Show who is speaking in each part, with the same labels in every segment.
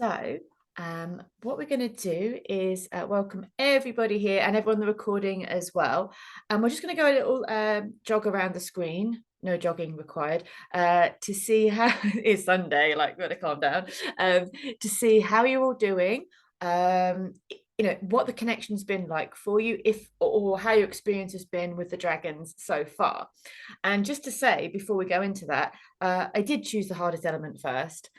Speaker 1: So what we're going to do is welcome everybody here and everyone on the recording as well. And we're just going to go a little jog around the screen, no jogging required, to see how it's Sunday, like we're going to calm down, to see how you're all doing, what the connection's been like for you, or how your experience has been with the dragons so far. And just to say, before we go into that, I did choose the hardest element first.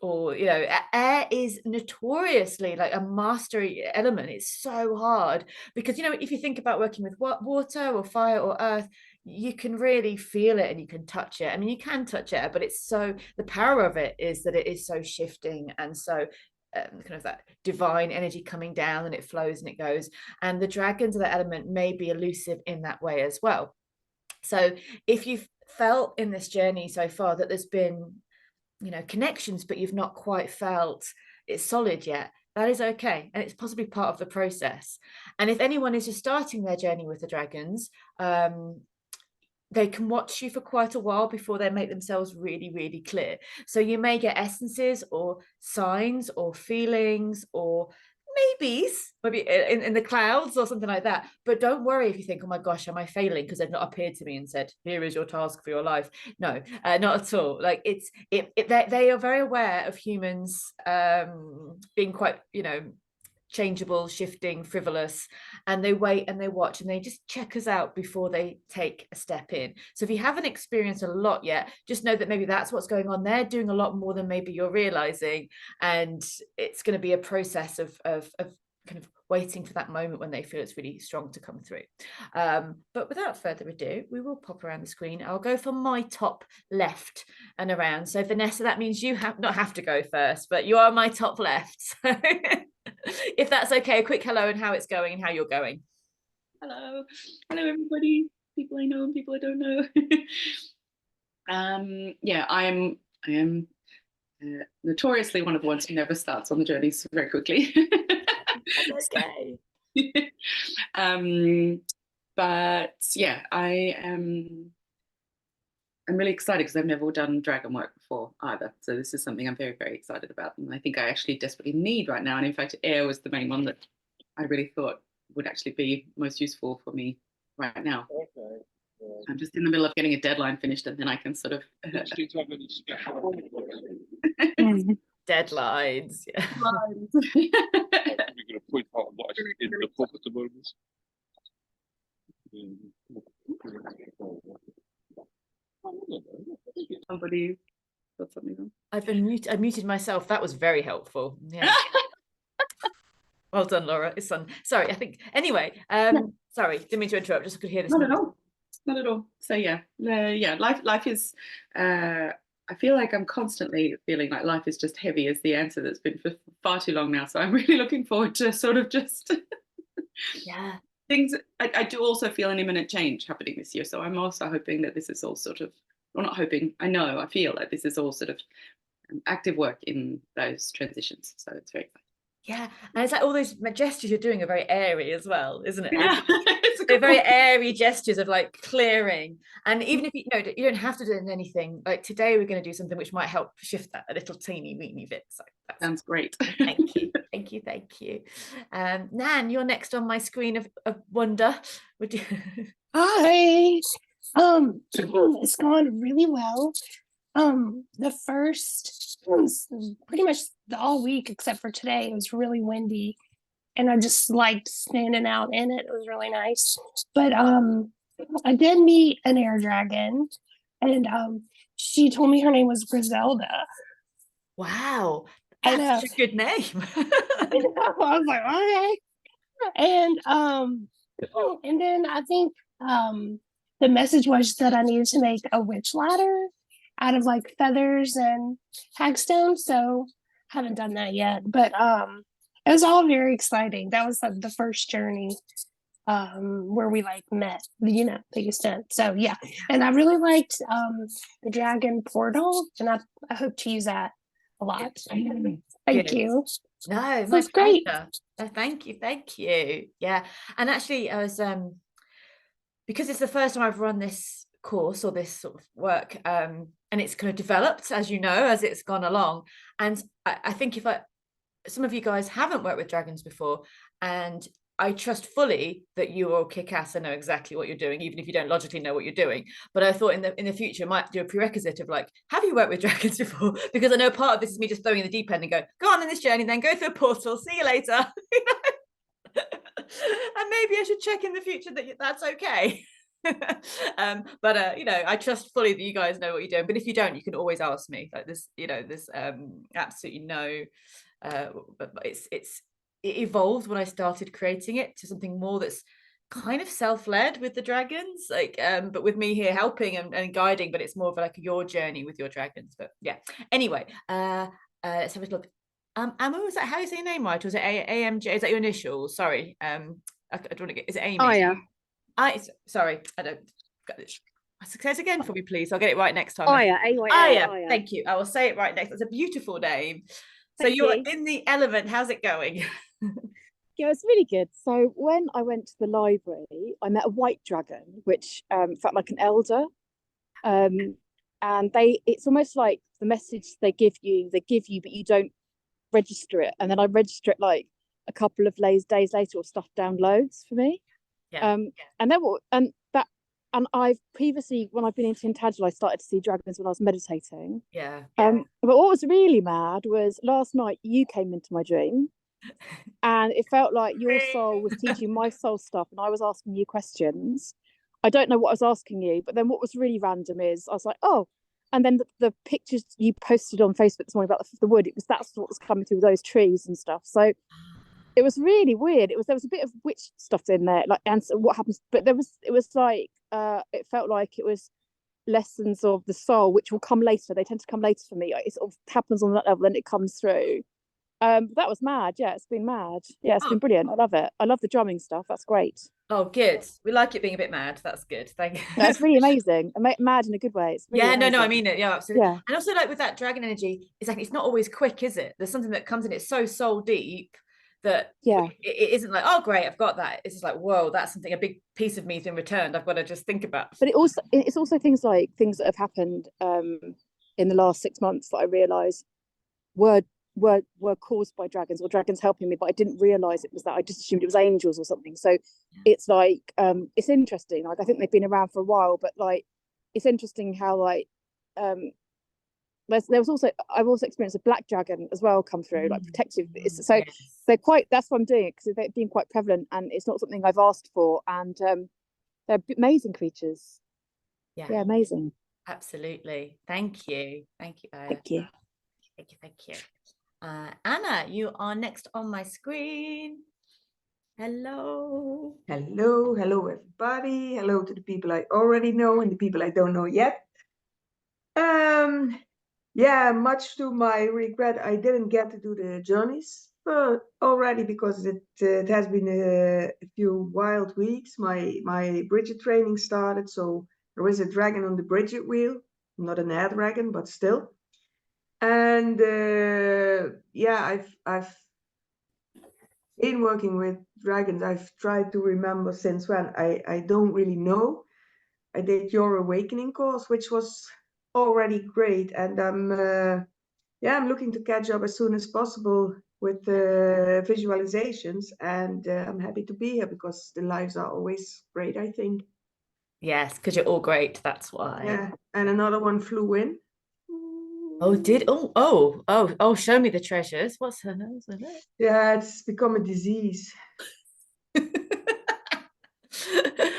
Speaker 1: Air is notoriously like a mastery element. It's so hard because, if you think about working with water or fire or earth, you can really feel it and you can touch it. I mean, you can touch it, but the power of it is that it is so shifting and so kind of that divine energy coming down, and it flows and it goes. And the dragons of that element may be elusive in that way as well. So if you've felt in this journey so far that there's been connections, but you've not quite felt it's solid yet, that is okay, and it's possibly part of the process. And if anyone is just starting their journey with the dragons, they can watch you for quite a while before they make themselves really, really clear. So you may get essences or signs or feelings or maybe in the clouds or something like that. But don't worry if you think, oh my gosh, am I failing because they've not appeared to me and said, here is your task for your life. No, not at all. Like they are very aware of humans being quite, changeable, shifting, frivolous, and they wait and they watch and they just check us out before they take a step in. So if you haven't experienced a lot yet, just know that maybe that's what's going on. They're doing a lot more than maybe you're realizing, and it's going to be a process of kind of waiting for that moment when they feel it's really strong to come through. But without further ado, we will pop around the screen. I'll go for my top left and around. So Vanessa, that means you not have to go first, but you are my top left. So if that's okay, a quick hello and how it's going and how you're going.
Speaker 2: Hello everybody, people I know and people I don't know. I am notoriously one of the ones who never starts on the journey so very quickly.
Speaker 1: That's okay.
Speaker 2: But yeah, I'm really excited because I've never done dragon work before either. So this is something I'm very, very excited about. And I think I actually desperately need right now. And in fact, air was the main one that I really thought would actually be most useful for me right now. Okay. Yeah. I'm just in the middle of getting a deadline finished, and then I can sort of...
Speaker 1: Deadlines. Yeah.
Speaker 3: I'm going to point out what I did in the book at the moment.
Speaker 2: Somebody got something on.
Speaker 1: I muted myself. That was very helpful. Yeah. Well done, Laura. It's fun. Sorry, I think anyway. Sorry, didn't mean to interrupt. Just could hear this.
Speaker 2: Not at all. So yeah. Life is. I feel like I'm constantly feeling like life is just heavy as the answer that's been for far too long now. So I'm really looking forward to sort of just.
Speaker 1: Yeah.
Speaker 2: Things. I do also feel an imminent change happening this year. So I'm also hoping that this is all sort of. Well, not hoping. I know. I feel like this is all sort of active work in those transitions. So it's very exciting.
Speaker 1: Yeah, and it's like all those gestures you're doing are very airy as well, isn't it?
Speaker 2: Yeah.
Speaker 1: They're very airy gestures of like clearing. And even if you don't have to do anything, like today we're going to do something which might help shift that a little teeny weeny bit. So that
Speaker 2: sounds great.
Speaker 1: Thank you. Nan, you're next on my screen of wonder. Would you?
Speaker 4: Hi. It's gone really well. The first pretty much all week except for today, it was really windy and I just liked standing out in it. It was really nice. But I did meet an air dragon, and she told me her name was Griselda.
Speaker 1: Wow, that's such a good name.
Speaker 4: I was like, okay. And then I think the message was that I needed to make a witch ladder out of like feathers and hagstone. So haven't done that yet, but it was all very exciting. That was like the first journey where we like met, the extent. So yeah, and I really liked the dragon portal, and I hope to use that a lot. Thank you.
Speaker 1: No,
Speaker 4: that's great.
Speaker 1: Thank you. Yeah, and actually I was because it's the first time I've run this course or this sort of work, and it's kind of developed, as you know, as it's gone along. And I think if some of you guys haven't worked with dragons before, and I trust fully that you all kick ass and know exactly what you're doing, even if you don't logically know what you're doing. But I thought in the future, I might do a prerequisite of like, have you worked with dragons before? Because I know part of this is me just throwing in the deep end and go on this journey, then go through a portal, see you later. And maybe I should check in the future that that's okay. But I trust fully that you guys know what you're doing. But if you don't, you can always ask me. Like this, there's absolutely no. But it evolved when I started creating it to something more that's kind of self-led with the dragons, like but with me here helping and guiding. But it's more of like your journey with your dragons. But yeah. Anyway, let's have a look. Emma, was that how you say your name right? Or was it AMJ? Is that your initials? Sorry. I don't want to get. Is it Amy?
Speaker 5: Oh yeah.
Speaker 1: Sorry, I don't. Say it again for me, please. I'll get it right next time.
Speaker 5: Oh yeah.
Speaker 1: Yeah. Thank you. I will say it right next. That's a beautiful name. So you're in the element. How's it going?
Speaker 5: Yeah, it's really good. So when I went to the library, I met a white dragon, which felt like an elder. And it's almost like the message they give you, but you don't register it. And then I register it like a couple of days later, or stuff downloads for me.
Speaker 1: Yeah.
Speaker 5: And I've previously, when I've been into Tintagel, I started to see dragons when I was meditating.
Speaker 1: Yeah.
Speaker 5: But what was really mad was last night you came into my dream, and it felt like your soul was teaching my soul stuff, and I was asking you questions. I don't know what I was asking you, but then what was really random is I was like, oh, and then the pictures you posted on Facebook this morning about the wood, that's what was coming through those trees and stuff. So it was really weird. There was a bit of witch stuff in there, like, and what happens, but it was like it felt like it was lessons of the soul, which will come later. They tend to come later for me. It sort of happens on that level and it comes through. That was mad. Yeah, it's been mad. Yeah, it's been brilliant. I love it. I love the drumming stuff. That's great.
Speaker 1: Oh, good. We like it being a bit mad. That's good. Thank you.
Speaker 5: That's really amazing. Mad in a good way. It's really amazing.
Speaker 1: No, I mean it. Yeah, absolutely.
Speaker 5: Yeah.
Speaker 1: And also, like with that dragon energy, it's like it's not always quick, is it? There's something that comes in. It's so soul deep that it isn't like, oh great, I've got that. It's just like, whoa, that's something, a big piece of me has been returned. I've got to just think about.
Speaker 5: But it's also things that have happened in the last 6 months that I realised were caused by dragons, or dragons helping me, but I didn't realise it was that. I just assumed it was angels or something. So it's like it's interesting. Like I think they've been around for a while, but like it's interesting how like I've also experienced a black dragon as well come through, like protective. So they're quite, that's what I'm doing, because they've been quite prevalent, and it's not something I've asked for, and they're amazing creatures. Yeah, amazing.
Speaker 1: Absolutely. Thank you. Thank you.
Speaker 5: Thank you.
Speaker 1: Anna, you are next on my screen. Hello.
Speaker 6: Hello everybody. Hello to the people I already know and the people I don't know yet. Yeah, much to my regret, I didn't get to do the journeys already, because it has been a few wild weeks. My Bridget training started, so there is a dragon on the Bridget wheel, not an air dragon, but still. And yeah, I've been working with dragons. I've tried to remember since when. I don't really know. I did your awakening course, which was already great, and I'm looking to catch up as soon as possible with the visualizations, and I'm happy to be here because the lives are always great, I think.
Speaker 1: Yes, because you're all great, that's why.
Speaker 6: Yeah, and another one flew in.
Speaker 1: Oh, show me the treasures. What's her nose in it?
Speaker 6: Yeah, it's become a disease.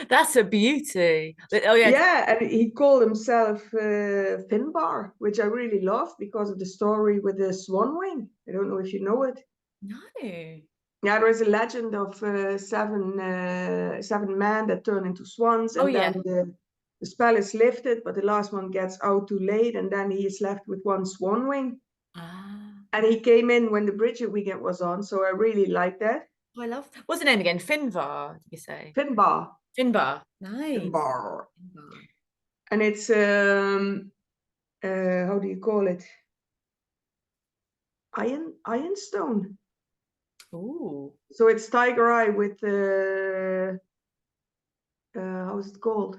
Speaker 1: That's a beauty. Oh yeah.
Speaker 6: Yeah, and he called himself Finbar, which I really love because of the story with the swan wing. I don't know if you know it.
Speaker 1: No.
Speaker 6: Yeah, there is a legend of seven men that turn into swans, and then the spell is lifted, but the last one gets out too late, and then he is left with one swan wing. And he came in when the Bridget weekend was on, so I really like that.
Speaker 1: Oh, I love. What's the name again? Finvar, did you say?
Speaker 6: Finbar.
Speaker 1: Finbar. Nice.
Speaker 6: Finbar. And it's how do you call it? Ironstone.
Speaker 1: Ooh.
Speaker 6: So it's tiger eye with how is it called?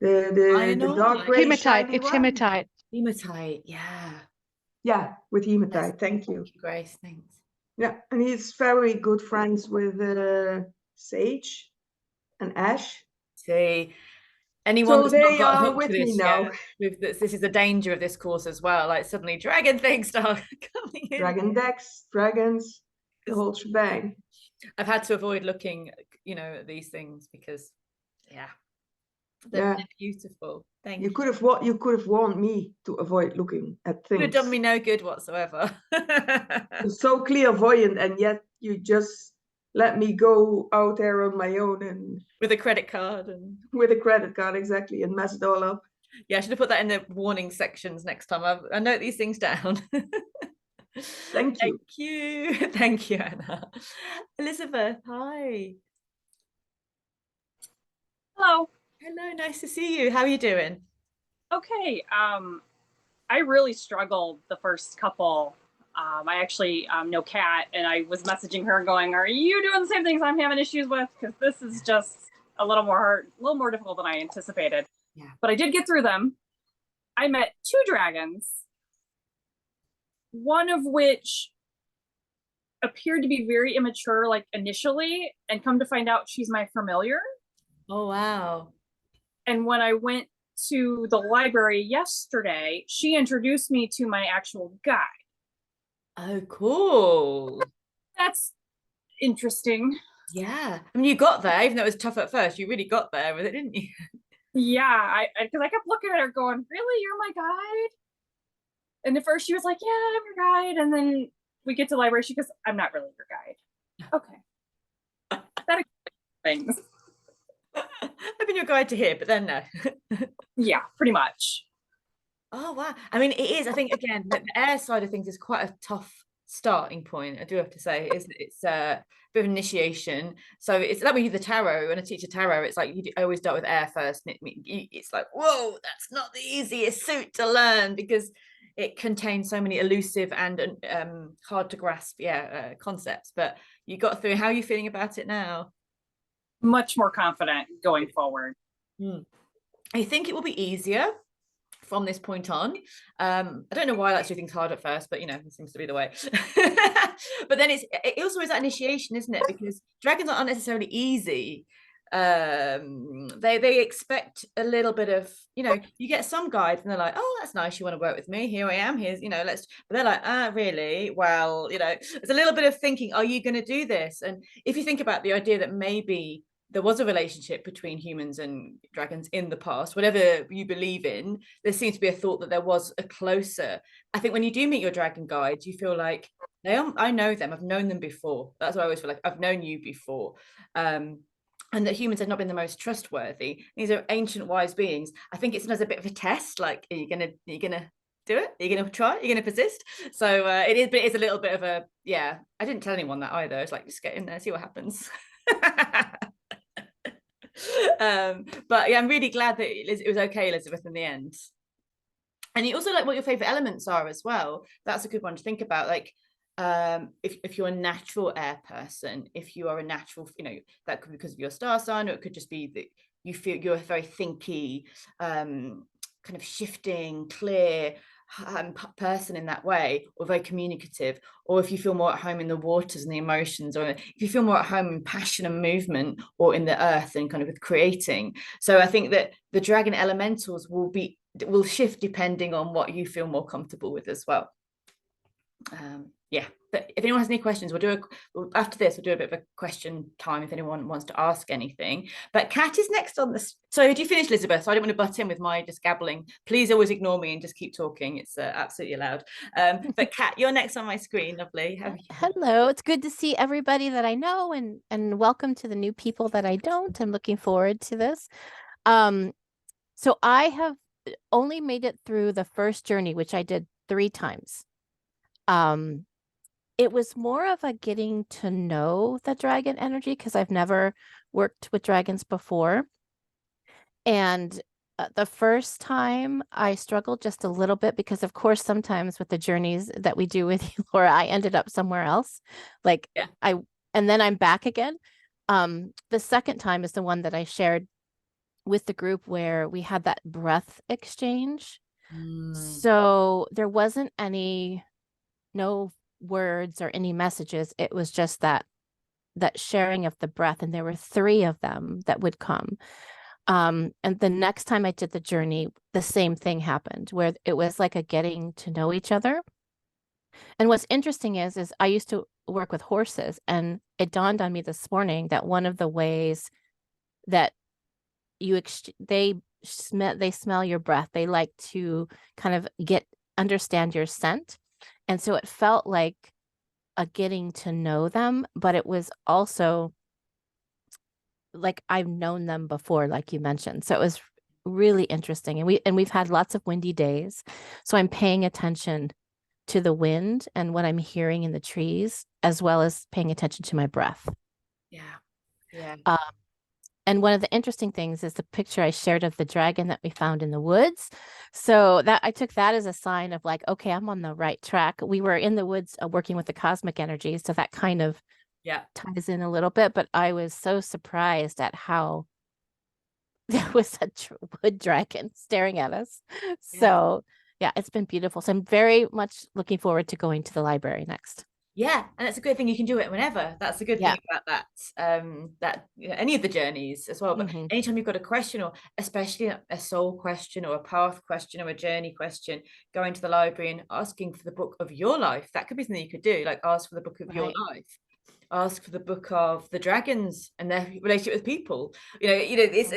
Speaker 6: The dark gray
Speaker 5: Hematite.
Speaker 6: shiny
Speaker 5: It's
Speaker 6: one.
Speaker 5: hematite.
Speaker 1: Hematite, yeah.
Speaker 6: Yeah, with
Speaker 1: Yes,
Speaker 6: hematite. Thank you.
Speaker 1: Grace, thanks.
Speaker 6: Yeah, and he's very good friends with Sage and Ash.
Speaker 1: See, anyone
Speaker 6: So
Speaker 1: that's not
Speaker 6: they
Speaker 1: got
Speaker 6: are
Speaker 1: hooked to
Speaker 6: with me
Speaker 1: this
Speaker 6: now.
Speaker 1: yet, with this is the danger of this course as well. Like suddenly dragon things start coming in.
Speaker 6: Dragon decks, dragons, the whole shebang.
Speaker 1: I've had to avoid looking, at these things because, yeah, they're
Speaker 6: Yeah,
Speaker 1: beautiful. Thank
Speaker 6: you
Speaker 1: you.
Speaker 6: could have warned me to avoid looking at
Speaker 1: Would have
Speaker 6: things.
Speaker 1: done me no good whatsoever.
Speaker 6: You're so clairvoyant, and yet you just let me go out there on my own and
Speaker 1: With a credit card and
Speaker 6: with a credit card, exactly, and mess it all up.
Speaker 1: yeah, I should have put that in the warning sections next time. I note these things down.
Speaker 6: Thank you.
Speaker 1: Thank you. Thank you, Anna. Elizabeth, hi.
Speaker 7: Hello.
Speaker 1: Hello, nice to see you. How are you doing?
Speaker 7: Okay. I really struggled the first couple. I actually know Kat, and I was messaging her going, "Are you doing the same things I'm having issues with? Because this is just a little more difficult than I anticipated."
Speaker 1: Yeah.
Speaker 7: But I did get through them. I met 2 dragons, one of which appeared to be very immature, like initially, and come to find out she's my familiar.
Speaker 1: Oh, wow.
Speaker 7: And when I went to the library yesterday, she introduced me to my actual guide.
Speaker 1: Oh, cool.
Speaker 7: That's interesting.
Speaker 1: Yeah. I mean, you got there, even though it was tough at first. You really got there with it, didn't you?
Speaker 7: Yeah, because I kept looking at her going, "Really, you're my guide?" And at first she was like, "Yeah, I'm your guide." And then we get to the library, she goes, "I'm not really your guide." Okay. That explains things.
Speaker 1: I've been your guide to here, but then no.
Speaker 7: Yeah, pretty much.
Speaker 1: Oh, wow. I mean, it is. I think, again, the air side of things is quite a tough starting point. I do have to say, it's a bit of initiation. So it's like when you do the tarot, when I teach a tarot, it's like I always start with air first. And it's like, whoa, that's not the easiest suit to learn because it contains so many elusive and hard to grasp, concepts. But you got through. How are you feeling about it now?
Speaker 7: Much more confident going forward.
Speaker 1: I think it will be easier from this point on. I don't know why I like to do things hard at first, but it seems to be the way. But then it also is that initiation, isn't it? Because dragons aren't necessarily easy. They expect a little bit of, you get some guides and they're like, "Oh, that's nice, you want to work with me, here I am, here's, let's," but they're like, really? Well, there's a little bit of thinking, are you going to do this? And if you think about the idea that maybe there was a relationship between humans and dragons in the past, whatever you believe in, there seems to be a thought that there was a closer. I think when you do meet your dragon guides, you feel like I know them, I've known them before. That's what I always feel like, I've known you before. And that humans have not been the most trustworthy. These are ancient wise beings. I think it's as a bit of a test, like, are you gonna do it? Are you gonna try? Are you gonna persist? So it is, but it's a little bit of a, yeah, I didn't tell anyone that either. It's like, just get in there, see what happens. But yeah, I'm really glad that it was okay, Elizabeth, in the end. And you also like what your favorite elements are as well. That's a good one to think about. Like, if you're a natural air person, if you are a natural, that could be because of your star sign, or it could just be that you feel you're a very thinky, kind of shifting, clear person in that way, or very communicative. Or if you feel more at home in the waters and the emotions, or if you feel more at home in passion and movement, or in the earth and kind of with creating. So I think that the dragon elementals will shift depending on what you feel more comfortable with as well. Yeah, but if anyone has any questions, after this we'll do a bit of a question time if anyone wants to ask anything. But Kat is next on this. So did you finish, Elizabeth? So I don't want to butt in with my just gabbling. Please always ignore me and just keep talking. It's absolutely allowed. But Kat, you're next on my screen. Lovely.
Speaker 8: Hello, it's good to see everybody that I know, and welcome to the new people that I don't. I'm looking forward to this. So I have only made it through the first journey, which I did 3 times. It was more of a getting to know the dragon energy because I've never worked with dragons before. And the first time I struggled just a little bit because, of course, sometimes with the journeys that we do with you, Laura, I ended up somewhere else. Like,
Speaker 1: yeah.
Speaker 8: And then I'm back again. The second time is the one that I shared with the group where we had that breath exchange.
Speaker 1: Mm.
Speaker 8: So there wasn't no words or any messages. It was just that sharing of the breath. And there were 3 of them that would come. And the next time I did the journey, the same thing happened where it was like a getting to know each other. And what's interesting is I used to work with horses, and it dawned on me this morning that one of the ways that they smell your breath, they like to kind of understand your scent. And so it felt like a getting to know them, but it was also like I've known them before, like you mentioned. So it was really interesting. And we've had lots of windy days. So I'm paying attention to the wind and what I'm hearing in the trees, as well as paying attention to my breath.
Speaker 1: Yeah. Yeah.
Speaker 8: And one of the interesting things is the picture I shared of the dragon that we found in the woods. So that I took that as a sign of like, okay, I'm on the right track. We were in the woods working with the cosmic energy. So that kind of ties in a little bit. But I was so surprised at how there was a wood dragon staring at us. So yeah, it's been beautiful. So I'm very much looking forward to going to the library next.
Speaker 1: Yeah, and it's a good thing you can do it whenever. That's a good thing about that. That any of the journeys as well. But anytime you've got a question, or especially a soul question, or a path question, or a journey question, going to the library and asking for the book of your life. That could be something you could do. Like ask for the book of your life. Ask for the book of the dragons and their relationship with people. It's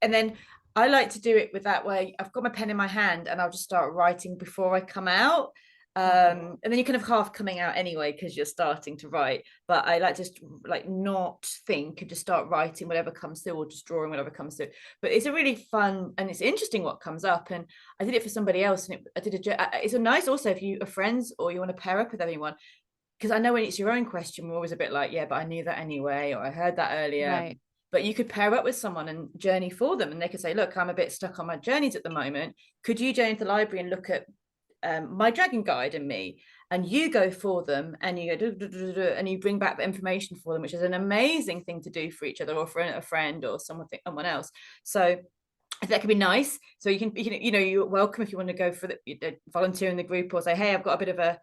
Speaker 1: and then I like to do it with that way. I've got my pen in my hand and I'll just start writing before I come out. And then you're kind of half coming out anyway because you're starting to write. But I like just like not think and just start writing whatever comes through, or just drawing whatever comes through. But it's a really fun and it's interesting what comes up. And I did it for somebody else, and it's a nice also if you are friends or you want to pair up with anyone, because I know when it's your own question, we're always a bit like, yeah, but I knew that anyway, or I heard that earlier.
Speaker 8: Right.
Speaker 1: But you could pair up with someone and journey for them, and they could say, look, I'm a bit stuck on my journeys at the moment. Could you journey to the library and look at my dragon guide and me, and you go for them, and you go and you bring back the information for them, which is an amazing thing to do for each other, or for a friend or someone else. So that could be nice. So you can you're welcome if you want to go for the volunteer in the group, or say, hey, I've got a bit of a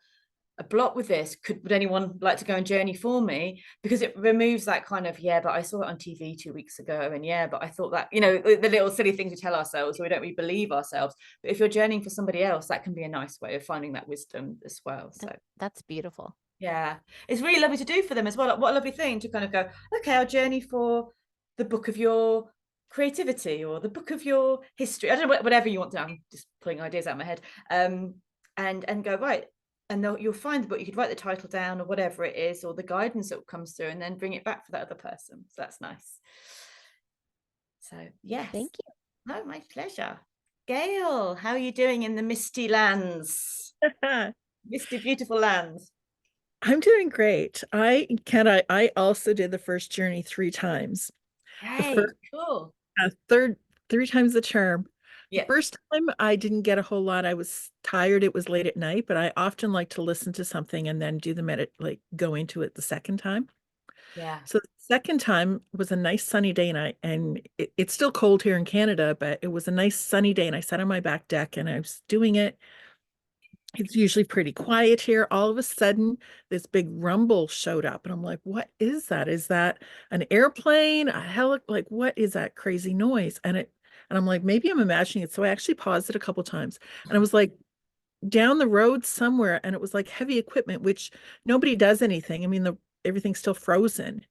Speaker 1: block with this, would anyone like to go and journey for me? Because it removes that kind of, yeah, but I saw it on TV 2 weeks ago, and yeah, but I thought that, the little silly things we tell ourselves, so we don't really believe ourselves. But if you're journeying for somebody else, that can be a nice way of finding that wisdom as well. So
Speaker 8: that's beautiful.
Speaker 1: Yeah, it's really lovely to do for them as well. Like, what a lovely thing to kind of go, okay, I'll journey for the book of your creativity, or the book of your history. I don't know, whatever you want to. I'm just pulling ideas out of my head. And go, right, and you'll find the book. You could write the title down, or whatever it is, or the guidance that comes through, and then bring it back for that other person. So that's nice. So yes,
Speaker 8: thank you.
Speaker 1: Oh, my pleasure. Gail, how are you doing in the misty lands? Misty, beautiful lands.
Speaker 9: I'm doing great. I also did the first journey 3 times.
Speaker 1: Hey, cool.
Speaker 9: 3 times the charm.
Speaker 1: Yeah.
Speaker 9: The first time I didn't get a whole lot. I was tired. It was late at night, but I often like to listen to something and then do the go into it the second time.
Speaker 1: Yeah.
Speaker 9: So the second time was a nice sunny day, and it's still cold here in Canada, but it was a nice sunny day, and I sat on my back deck and I was doing it. It's usually pretty quiet here. All of a sudden, this big rumble showed up, and I'm like, what is that? Is that an airplane? A like, what is that crazy noise? And I'm like, maybe I'm imagining it. So I actually paused it a couple times, and I was like, down the road somewhere, and it was like heavy equipment, which nobody does anything. I mean, everything's still frozen,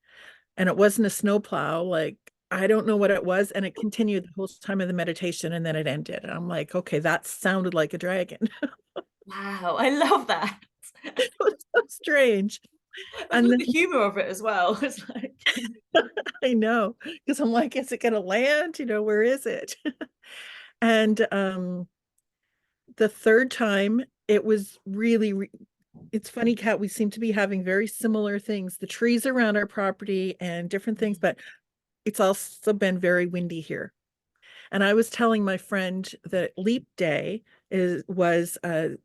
Speaker 9: and it wasn't a snowplow. Like, I don't know what it was. And it continued the whole time of the meditation, and then it ended. And I'm like, okay, that sounded like a dragon.
Speaker 1: Wow, I love that.
Speaker 9: It was so strange.
Speaker 1: And then the humor of it as well. It's like
Speaker 9: I know, because I'm like, is it gonna land? Where is it? And the third time, it was really it's funny, Kat, we seem to be having very similar things. The trees around our property and different things, but it's also been very windy here. And I was telling my friend that Leap Day was a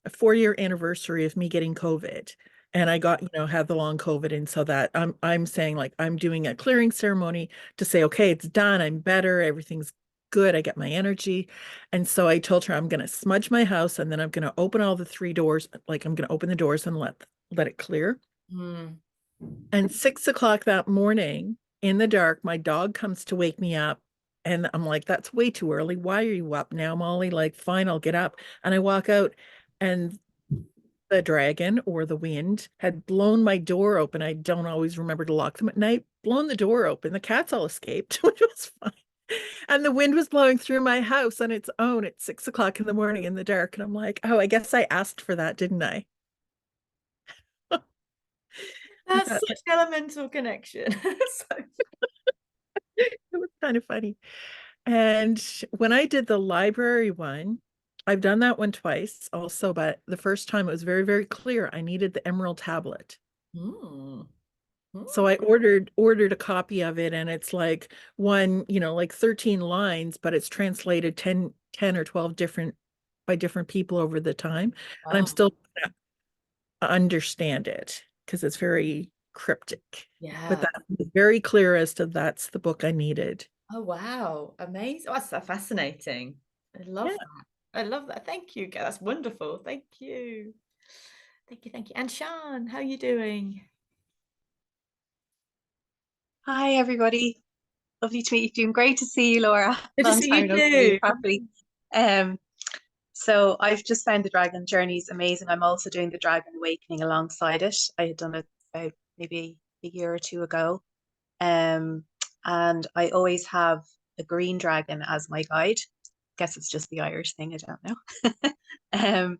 Speaker 9: 4-year anniversary of me getting COVID. and I got, had the long COVID. And so that I'm saying, like, I'm doing a clearing ceremony to say, okay, it's done. I'm better. Everything's good. I get my energy. And so I told her I'm going to smudge my house, and then I'm going to open all the 3 doors. Like, I'm going to open the doors and let it clear.
Speaker 1: Mm.
Speaker 9: And 6 o'clock that morning in the dark, my dog comes to wake me up. And I'm like, that's way too early. Why are you up now, Molly? Like, fine, I'll get up. And I walk out, and the dragon or the wind had blown my door open. I don't always remember to lock them at night. Blown the door open. The cats all escaped, which was fine. And the wind was blowing through my house on its own at 6 o'clock in the morning in the dark. And I'm like, oh, I guess I asked for that, didn't I?
Speaker 1: That's such elemental connection. So
Speaker 9: it was kind of funny. And when I did the library one, I've done that one twice also, but the first time it was very, very clear. I needed the emerald tablet.
Speaker 1: Mm.
Speaker 9: So I ordered a copy of it, and it's like one, like 13 lines, but it's translated 10 or 12 by different people over the time.
Speaker 1: Wow.
Speaker 9: And I'm still understand it because it's very cryptic.
Speaker 1: Yeah.
Speaker 9: But that's very clear as to that's the book I needed.
Speaker 1: Oh, wow. Amazing. Oh, that's so fascinating. I love that. I love that. Thank you. That's wonderful. Thank you. Thank you. Thank you. And Sian, how are you doing?
Speaker 10: Hi, everybody. Lovely to meet you. Doing great to see you, Laura.
Speaker 1: Good to
Speaker 10: Long
Speaker 1: see
Speaker 10: time
Speaker 1: you
Speaker 10: no see
Speaker 1: too.
Speaker 10: properly. So I've just found the Dragon Journeys amazing. I'm also doing the Dragon Awakening alongside it. I had done it about maybe a year or 2 ago. And I always have a green dragon as my guide. Guess it's just the Irish thing, I don't know.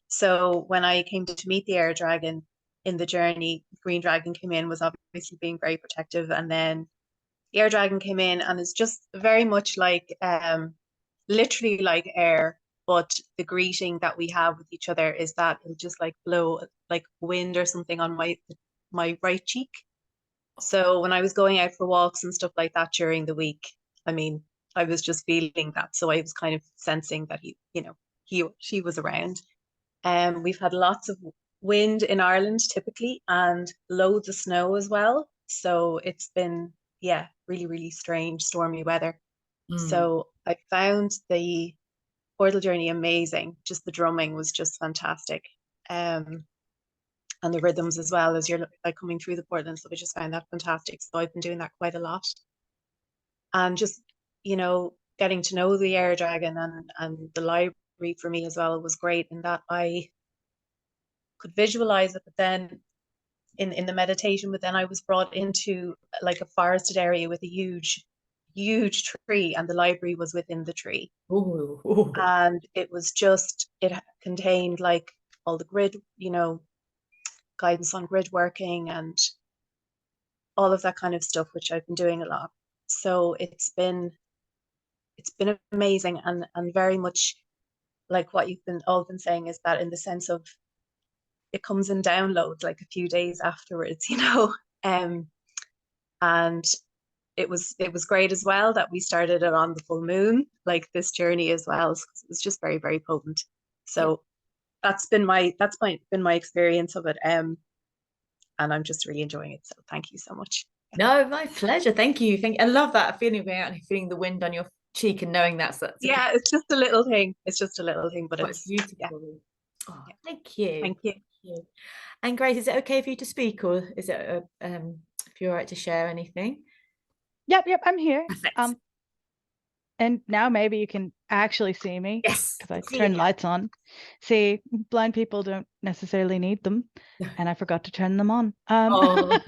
Speaker 10: So when I came to meet the air dragon in the journey, green dragon came in, was obviously being very protective, and then the air dragon came in and is just very much like literally like air, but the greeting that we have with each other is that it'll just like blow like wind or something on my right cheek. So when I was going out for walks and stuff like that during the week, I mean, I was just feeling that. So I was kind of sensing that she was around. We've had lots of wind in Ireland typically, and loads of snow as well. So it's been, yeah, really, really strange, stormy weather. So I found the portal journey amazing. Just the drumming was just fantastic. And the rhythms as well as you're like coming through the portal. So I just found that fantastic. So I've been doing that quite a lot. And just, getting to know the air dragon and the library for me as well was great in that I could visualize it, but then in the meditation, but then I was brought into like a forested area with a huge tree, and the library was within the tree.
Speaker 1: Ooh.
Speaker 10: And it contained like all the grid, guidance on grid working and all of that kind of stuff, which I've been doing a lot. So it's been amazing, and very much like what you've all been saying is that in the sense of it comes in downloads like a few days afterwards, and it was great as well that we started it on the full moon, like this journey as well. So it was just very, very potent. So that's been my experience of it. And I'm just really enjoying it. So thank you so much.
Speaker 1: No, my pleasure. Thank you. I love that feeling of going out and feeling the wind on your cheek and knowing that's
Speaker 10: yeah, it's just a little thing. It's just a little thing, but it's
Speaker 1: beautiful.
Speaker 10: Yeah.
Speaker 1: Oh, thank you.
Speaker 10: Thank you.
Speaker 1: And Grace, is it okay for you to speak, or is it if you're all right to share anything?
Speaker 11: Yep, I'm here.
Speaker 1: Perfect.
Speaker 11: And now maybe you can actually see me.
Speaker 1: Yes,
Speaker 11: because I turned lights on. See, blind people don't necessarily need them, and I forgot to turn them on. But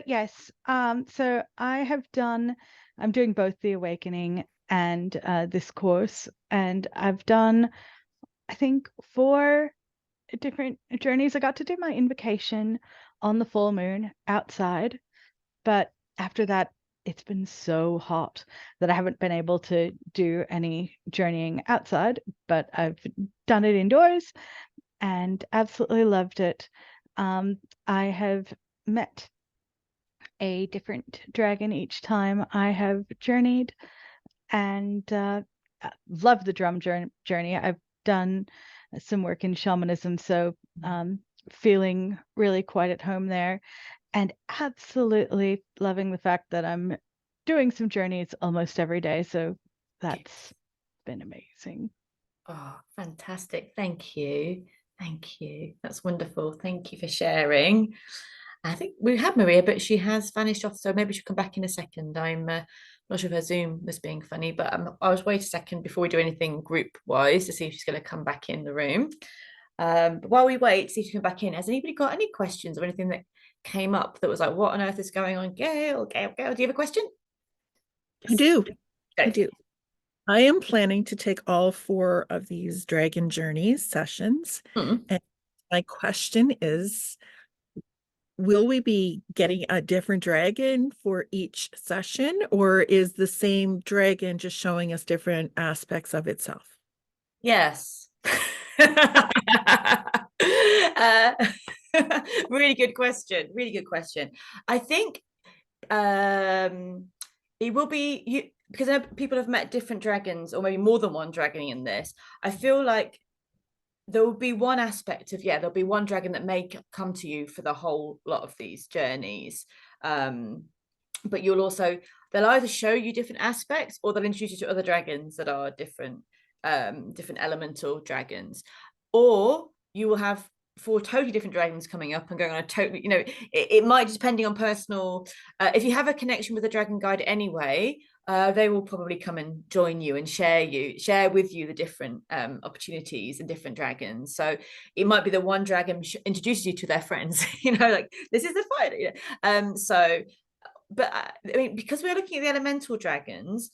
Speaker 11: yes, so I'm doing both the awakening and this course, and I've done, I think, 4 different journeys. I got to do my invocation on the full moon outside, but after that it's been so hot that I haven't been able to do any journeying outside, but I've done it indoors and absolutely loved it. I have met a different dragon each time I have journeyed, and love the drum journey. I've done some work in shamanism, so feeling really quite at home there, and absolutely loving the fact that I'm doing some journeys almost every day. So that's been amazing.
Speaker 1: Oh, fantastic. Thank you. Thank you. That's wonderful. Thank you for sharing. I think we had Maria, but she has vanished off. So maybe she'll come back in a second. I'm not sure if her Zoom was being funny, but I was wait a second before we do anything group wise to see if she's going to come back in the room. But while we wait, see if she can come back in, has anybody got any questions or anything that came up that was like, what on earth is going on? Gail, do you have a question?
Speaker 9: I do.
Speaker 1: Go.
Speaker 9: I do. I am planning to take all 4 of these Dragon Journeys sessions. And my question is, will we be getting a different dragon for each session, or is the same dragon just showing us different aspects of itself?
Speaker 1: Yes. Really good question. Really good question. I think it will be you, because I know people have met different dragons, or maybe more than one dragon in this. I feel like there will be one aspect of, there'll be one dragon that may come to you for the whole lot of these journeys. But they'll either show you different aspects, or they'll introduce you to other dragons that are different elemental dragons, or you will have 4 totally different dragons coming up and going on a totally, it might, depending on personal, if you have a connection with a dragon guide anyway, they will probably come and join you and share with you the different opportunities and different dragons. So it might be the one dragon introduces you to their friends, like, this is the fight. But I mean, because we're looking at the elemental dragons,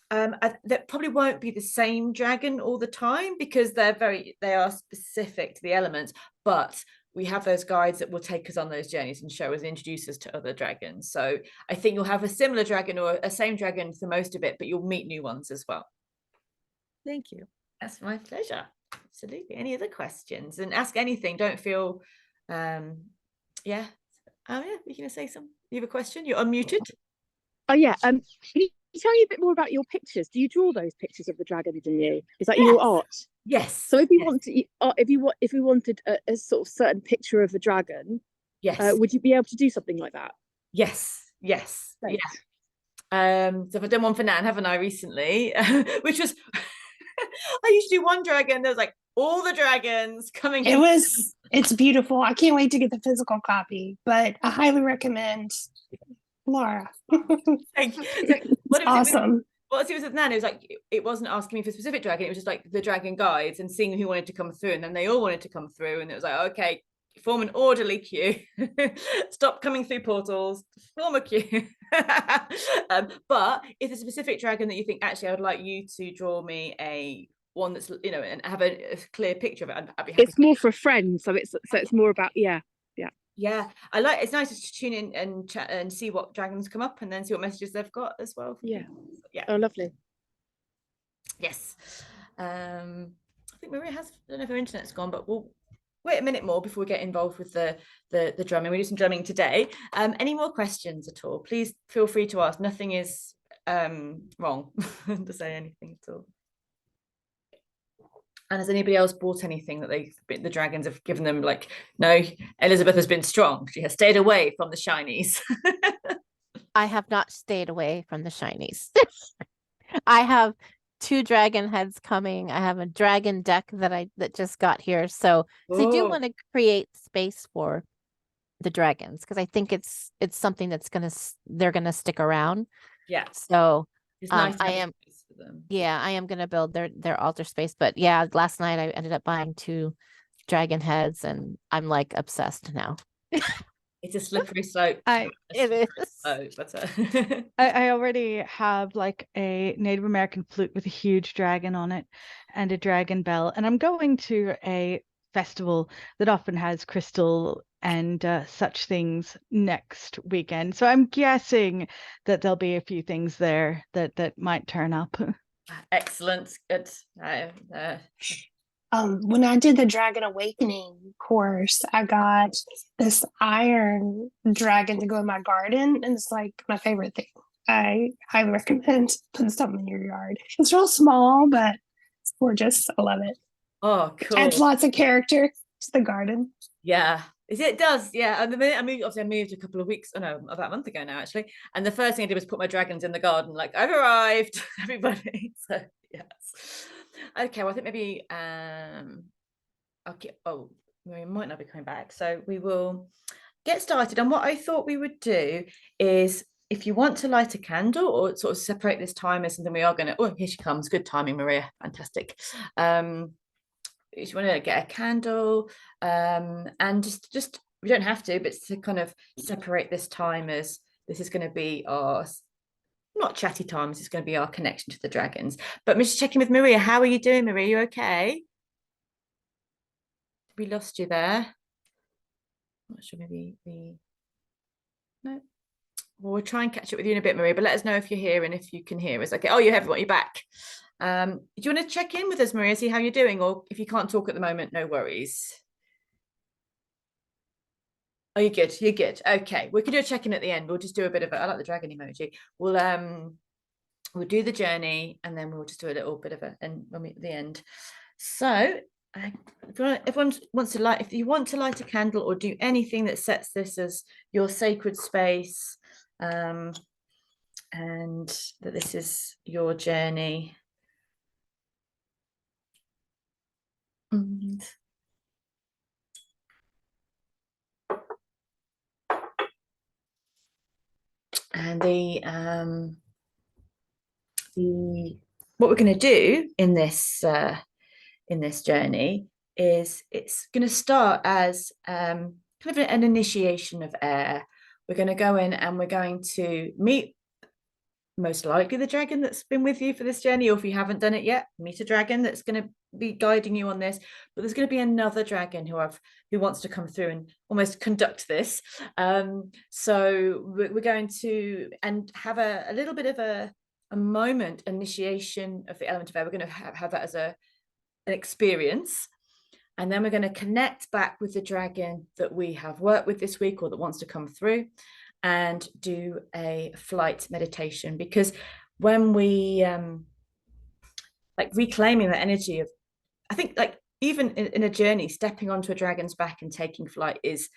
Speaker 1: that probably won't be the same dragon all the time, because they are specific to the elements, but we have those guides that will take us on those journeys and show us and introduce us to other dragons. So I think you'll have a similar dragon or a same dragon for most of it, but you'll meet new ones as well.
Speaker 9: Thank you.
Speaker 1: That's my pleasure. Absolutely. Any other questions? And ask anything. Don't feel you're gonna say something. You have a question? You're unmuted.
Speaker 5: Oh yeah. Can you tell me a bit more about your pictures? Do you draw those pictures of the dragons in you? Is that your art?
Speaker 1: Yes.
Speaker 5: So if we wanted a sort of certain picture of the dragon, would you be able to do something like that?
Speaker 1: Yes.
Speaker 5: Thanks.
Speaker 1: Yeah. So I've done one for Nan, haven't I, recently? Which was I used to do one dragon. There was like all the dragons coming.
Speaker 4: It's beautiful. I can't wait to get the physical copy, but I highly recommend Laura.
Speaker 1: Thank you. What
Speaker 4: awesome.
Speaker 1: What it was with Nan, it was like, it wasn't asking me for a specific dragon, it was just like the dragon guides and seeing who wanted to come through, and then they all wanted to come through, and it was like, okay, form an orderly queue. Stop coming through portals, form a queue. But if there's a specific dragon that you think, actually, I would like you to draw me one that's, and have a clear picture of it, I'd be happy.
Speaker 5: It's more for a friend, so it's more about
Speaker 1: it's nice to tune in and chat and see what dragons come up, and then see what messages they've got as well.
Speaker 5: Oh, lovely.
Speaker 1: Yes. I think Maria has, I don't know if her internet's gone, but we'll wait a minute more before we get involved with the drumming. We do some drumming today. Any more questions at all? Please feel free to ask. Nothing is wrong to say anything at all. And has anybody else bought anything that the dragons have given them? Like, no, Elizabeth has been strong. She has stayed away from the shinies.
Speaker 8: I have not stayed away from the shinies. I have 2 dragon heads coming. I have a dragon deck that just got here. So I do want to create space for the dragons, because I think it's something they're gonna stick around.
Speaker 1: Yeah.
Speaker 8: So
Speaker 1: it's nice
Speaker 8: I am gonna build their altar space. But yeah, last night I ended up buying 2 dragon heads, and I'm like obsessed now.
Speaker 1: It's a slippery slope.
Speaker 8: It is.
Speaker 11: I already have like a Native American flute with a huge dragon on it and a dragon bell, and I'm going to a festival that often has crystal and such things next weekend. So I'm guessing that there'll be a few things there that might turn up.
Speaker 1: Excellent. Good.
Speaker 4: When I did the Dragon Awakening course, I got this iron dragon to go in my garden, and it's like my favorite thing. I highly recommend putting something in your yard. It's real small, but it's gorgeous. I love it.
Speaker 1: Oh, cool.
Speaker 4: Adds lots of character. It's the garden.
Speaker 1: Yeah, it does. Yeah, and the minute I moved, obviously I moved a couple of weeks, about a month ago now, actually. And the first thing I did was put my dragons in the garden, like, I've arrived, everybody. So yes. Okay, well, I think maybe we might not be coming back. So we will get started. And what I thought we would do is, if you want to light a candle or sort of separate this time as something, we are going to, oh, here she comes. Good timing, Maria. Fantastic. If you want to get a candle, and just we don't have to, but to kind of separate this time, as this is going to be our not chatty times, it's going to be our connection to the dragons. But I'm just checking with Maria. How are you doing, Maria? You okay? We lost you there. I'm not sure, maybe no. Well, we'll try and catch up with you in a bit, Maria, but let us know if you're here and if you can hear us. Okay. Oh, you have, you're back. Do you want to check in with us, Maria, see how you're doing? Or if you can't talk at the moment, no worries. Oh, you're good. You're good. Okay. We can do a check-in at the end. We'll just do a bit of I like the dragon emoji. We'll do the journey, and then we'll just do a little bit of and when we at the end. So if you want to light a candle or do anything that sets this as your sacred space, and that this is your journey. And what we're going to do in this journey is, it's going to start as kind of an initiation of air. We're going to go in and we're going to meet most likely the dragon that's been with you for this journey, or if you haven't done it yet, meet a dragon that's going to be guiding you on this. But there's going to be another dragon who wants to come through and almost conduct this. So we're going to have a little bit of a moment, initiation of the element of air. We're going to have that as an experience. And then we're going to connect back with the dragon that we have worked with this week, or that wants to come through, and do a flight meditation. Because when we reclaiming the energy of, I think, like, even in a journey, stepping onto a dragon's back and taking flight is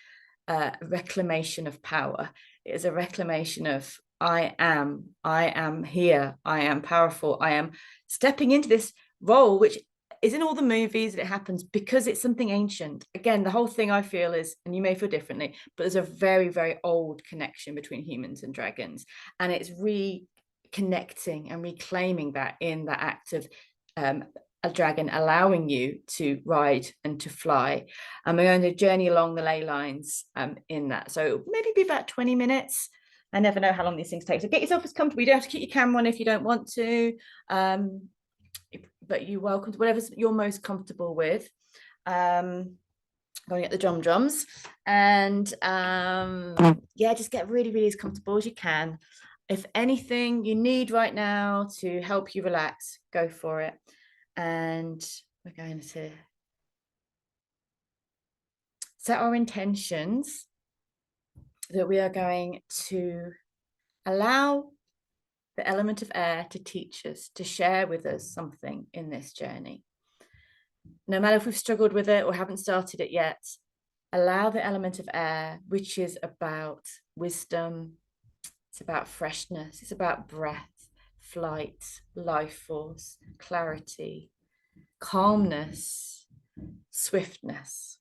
Speaker 1: a reclamation of power. It is a reclamation of, I am here, I am powerful, I am stepping into this role, which is in all the movies. It happens because it's something ancient. Again, the whole thing, I feel, is, and you may feel differently, but there's a very, very old connection between humans and dragons, and it's reconnecting and reclaiming that in the act of a dragon allowing you to ride and to fly. And we're going to journey along the ley lines in that. So maybe be about 20 minutes. I never know how long these things take. So get yourself as comfortable. You don't have to keep your camera on if you don't want to. But you're welcome to whatever you're most comfortable with. Going at the drums, and just get really, really as comfortable as you can. If anything you need right now to help you relax, go for it. And we're going to set our intentions that we are going to allow the element of air to teach us, to share with us something in this journey. No matter if we've struggled with it or haven't started it yet, allow the element of air, which is about wisdom, it's about freshness, it's about breath, flight, life force, clarity, calmness, swiftness,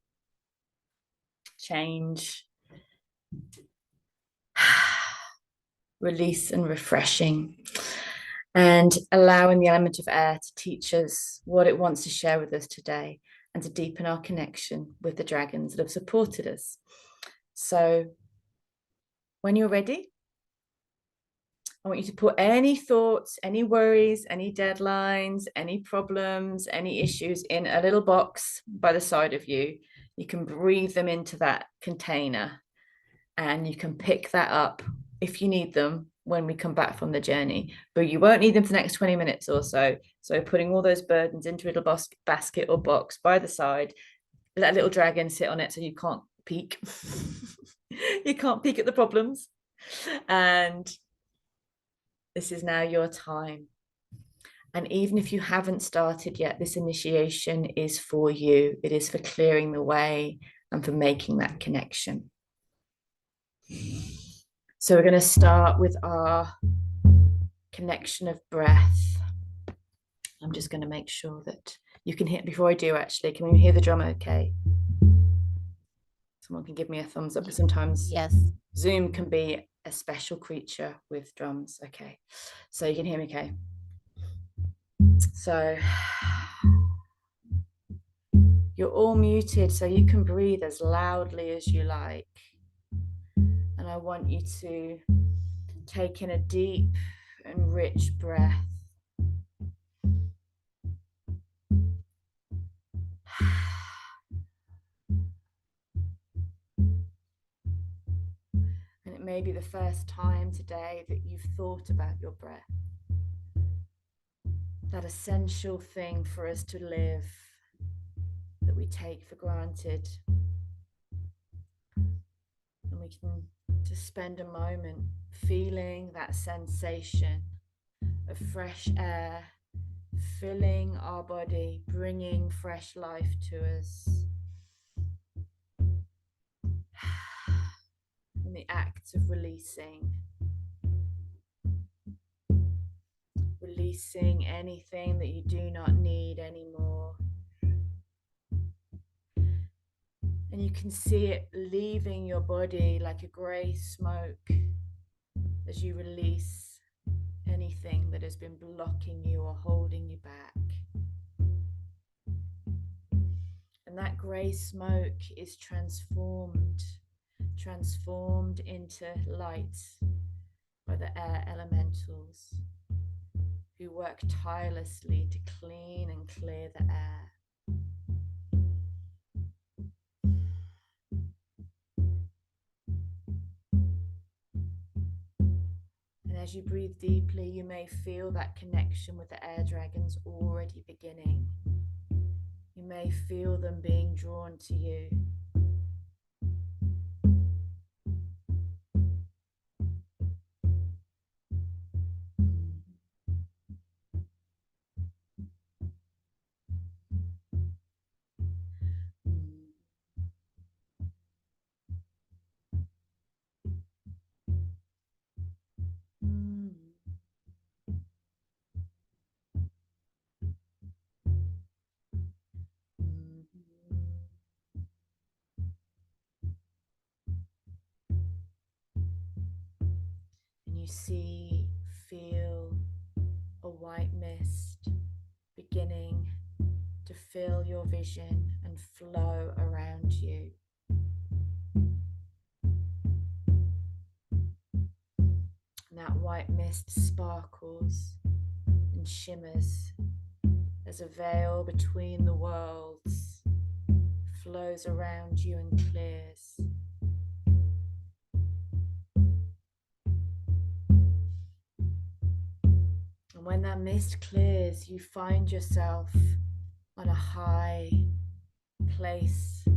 Speaker 1: change, release and refreshing, and allowing the element of air to teach us what it wants to share with us today, and to deepen our connection with the dragons that have supported us. So when you're ready, I want you to put any thoughts, any worries, any deadlines, any problems, any issues in a little box by the side of you. You can breathe them into that container, and you can pick that up if you need them when we come back from the journey, but you won't need them for the next 20 minutes or so. So putting all those burdens into a little basket or box by the side, let a little dragon sit on it so you can't peek. You can't peek at the problems. And this is now your time. And even if you haven't started yet, this initiation is for you. It is for clearing the way and for making that connection. So we're going to start with our connection of breath. I'm just going to make sure that you can hear, before I do actually, can we hear the drum okay? Someone can give me a thumbs up. Sometimes
Speaker 8: Yes.
Speaker 1: Zoom can be a special creature with drums. Okay, so you can hear me okay? So you're all muted, so you can breathe as loudly as you like. And I want you to take in a deep and rich breath. And it may be the first time today that you've thought about your breath. That essential thing for us to live that we take for granted. And we can just spend a moment feeling that sensation of fresh air filling our body, bringing fresh life to us. And the act of releasing anything that you do not need anymore. And you can see it leaving your body like a grey smoke as you release anything that has been blocking you or holding you back. And that grey smoke is transformed into light by the air elementals who work tirelessly to clean and clear the air. And as you breathe deeply, you may feel that connection with the air dragons already beginning. You may feel them being drawn to you. And you see, feel a white mist beginning to fill your vision and flow around you. And that white mist sparkles and shimmers as a veil between the worlds flows around you and clears. And when that mist clears, you find yourself on a high place,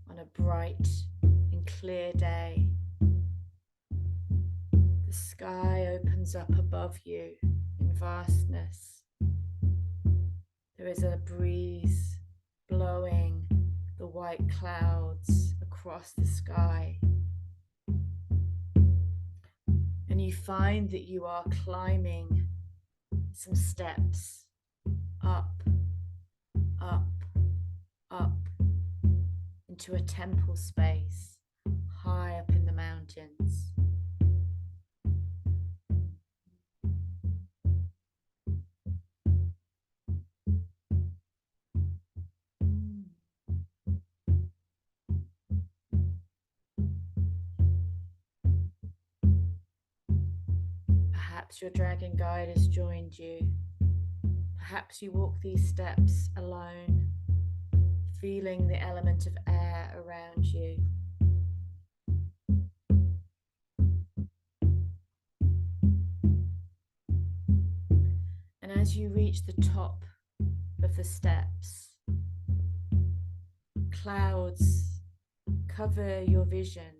Speaker 1: on a bright and clear day. The sky opens up above you in vastness. There is a breeze blowing the white clouds across the sky. And you find that you are climbing some steps up, up, up into a temple space high up in the mountains. Perhaps your dragon guide has joined you. Perhaps you walk these steps alone, feeling the element of air around you. And as you reach the top of the steps, clouds cover your vision,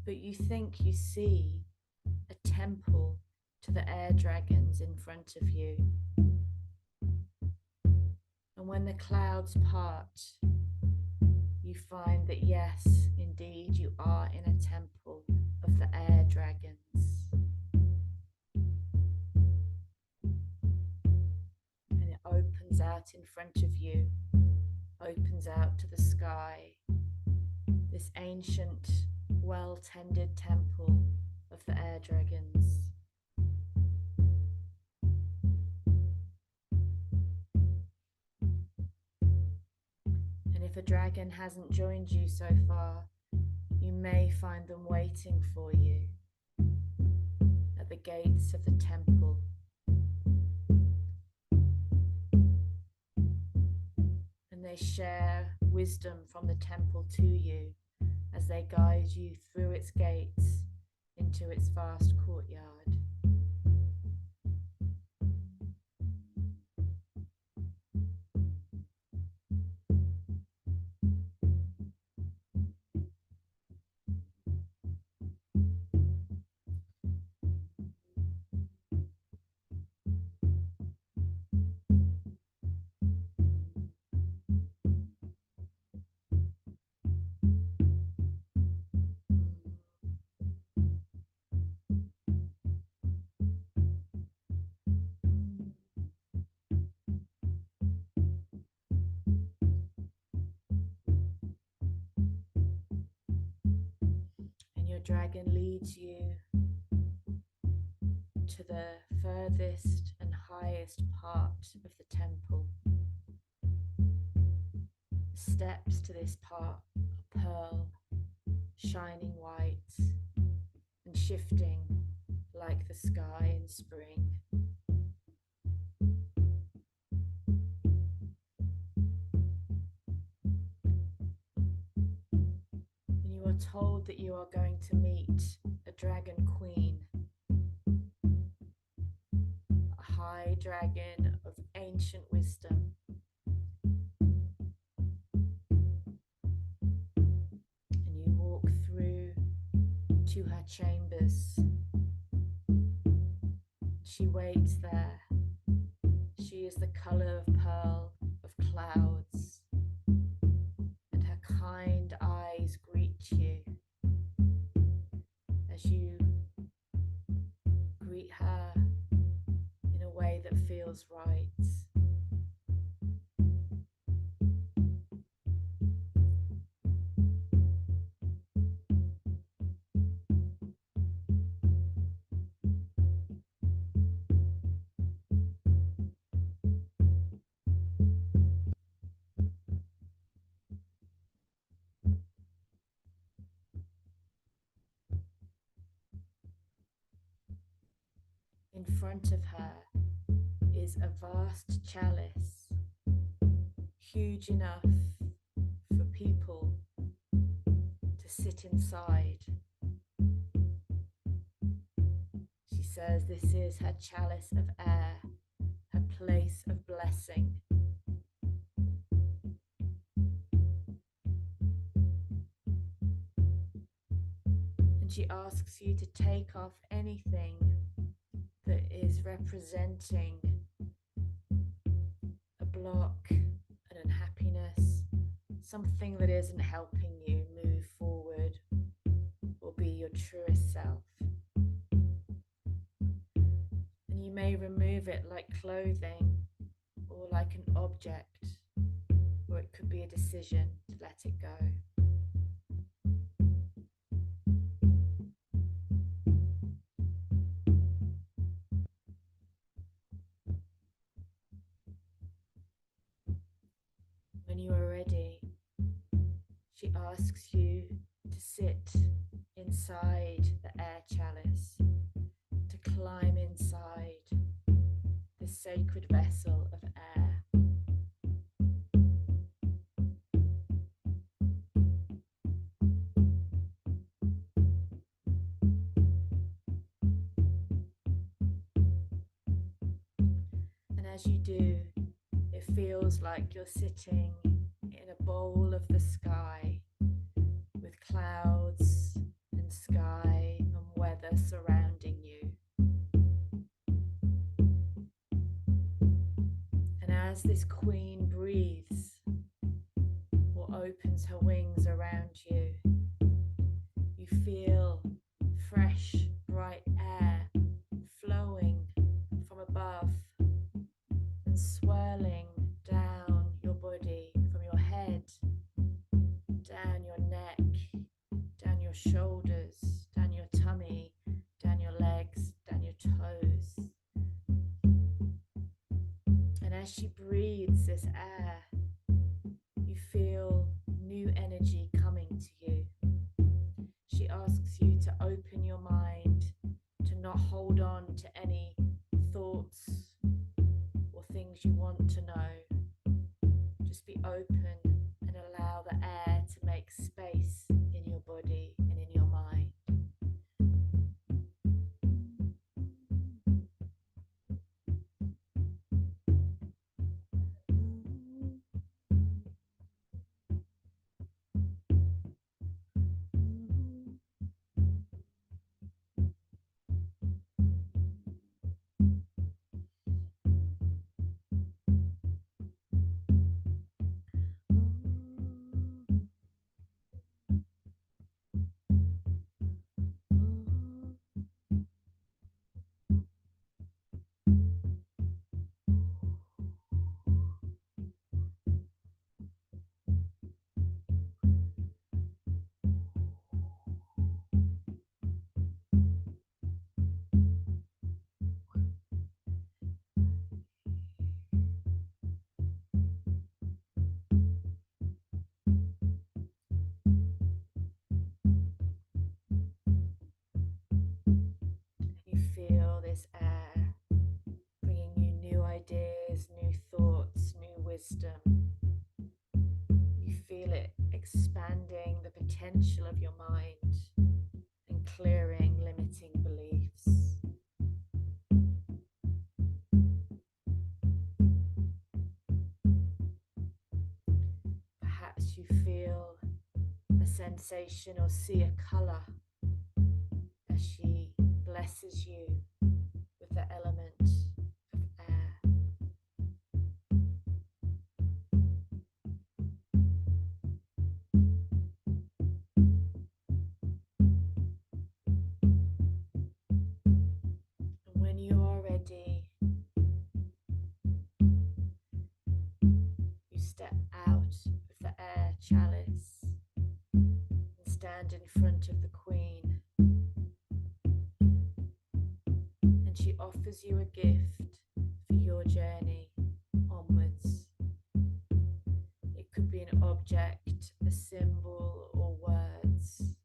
Speaker 1: but you think you see a temple to the air dragons in front of you. And when the clouds part, you find that yes, indeed, you are in a temple of the air dragons. And it opens out in front of you, opens out to the sky, this ancient, well-tended temple of the air dragons. And if a dragon hasn't joined you so far, you may find them waiting for you at the gates of the temple. And they share wisdom from the temple to you as they guide you through its gates into its vast courtyard. Dragon leads you to the furthest and highest part of the temple. The steps to this part are pearl, shining white and shifting like the sky in spring. Told that you are going to meet a dragon queen, a high dragon of ancient wisdom. And you walk through to her chambers. She waits there. She is the color of pearl, of clouds, and her kind eyes greet you as you greet her in a way that feels right. In front of her is a vast chalice, huge enough for people to sit inside. She says this is her chalice of air, her place of blessing. And she asks you to take off anything that is representing a block, an unhappiness, something that isn't helping you move forward or be your truest self. And you may remove it like clothing or like an object, or it could be a decision to let it go. When you are ready, she asks you to sit inside the air chalice, to climb inside the sacred vessel of air. And as you do, it feels like you're sitting in a bowl of the sky with clouds and sky and weather surrounding you. as this queen breathes or opens her wings around you, you feel fresh, bright air flowing from above and swirling down your body, from your head, down your neck, down your shoulders, down your tummy, down your legs, down your toes. And as she breathes this air, you feel new energy coming to you. She asks you to open your mind, to not hold on to any thoughts or things you want to know. Just be open and allow the air to make space in your body and in your mind. You feel this air bringing you new ideas, new thoughts, new wisdom. You feel it expanding the potential of your mind and clearing limiting beliefs. Perhaps you feel a sensation or see a color as she blesses you with the element of air. And when you are ready, you step out of the air chalice and stand in front of the Queen. And she offers you a gift for your journey onwards. It could be an object, a symbol, or words.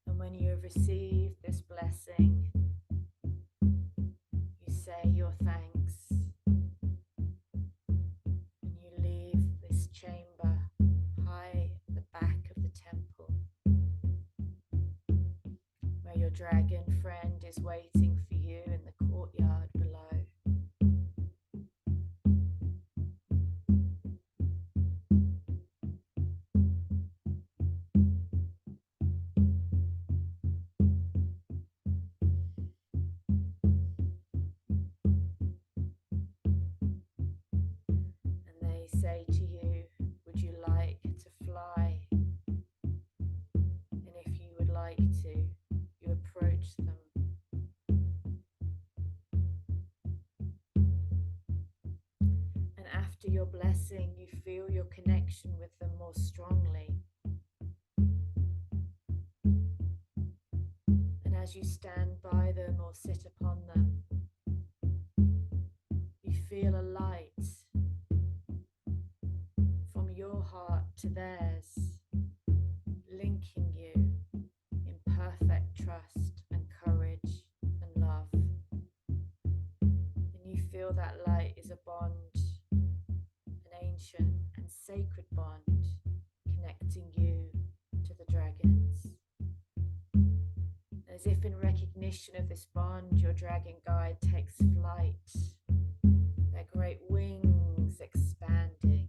Speaker 1: And when you have received this blessing, you say your thanks and you leave this chamber high at the back of the temple where your dragon friend is waiting for you in the courtyard below. And they say to you, would you like to fly? And if you would like to, you approach them. And after your blessing, you feel your connection with them more strongly. And as you stand by them or sit upon them, you feel a light from your heart to theirs, linking you in perfect trust and courage and love. And you feel that light is a bond, an ancient and sacred bond connecting As if in recognition of this bond, your dragon guide takes flight, their great wings expanding.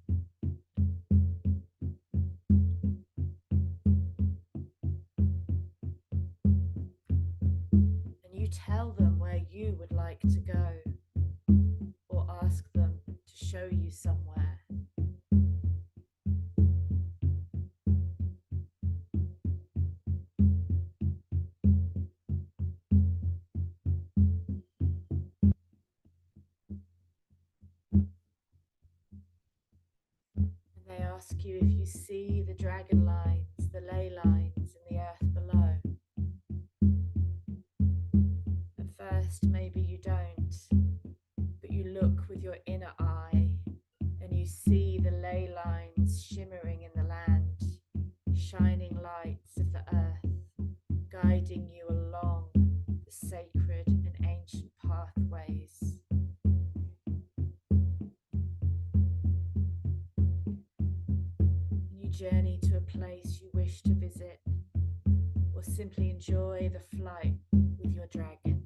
Speaker 1: And you tell them where you would like to go, or ask them to show you somewhere. They ask you if you see the dragon lines, the ley lines in the earth below. At first, maybe you don't, but you look with your inner eye and you see the ley lines shimmering in the land, shining lights of the earth, guiding you along the sacred and ancient pathways. You journey to a place you wish to visit, or simply enjoy the flight with your dragon.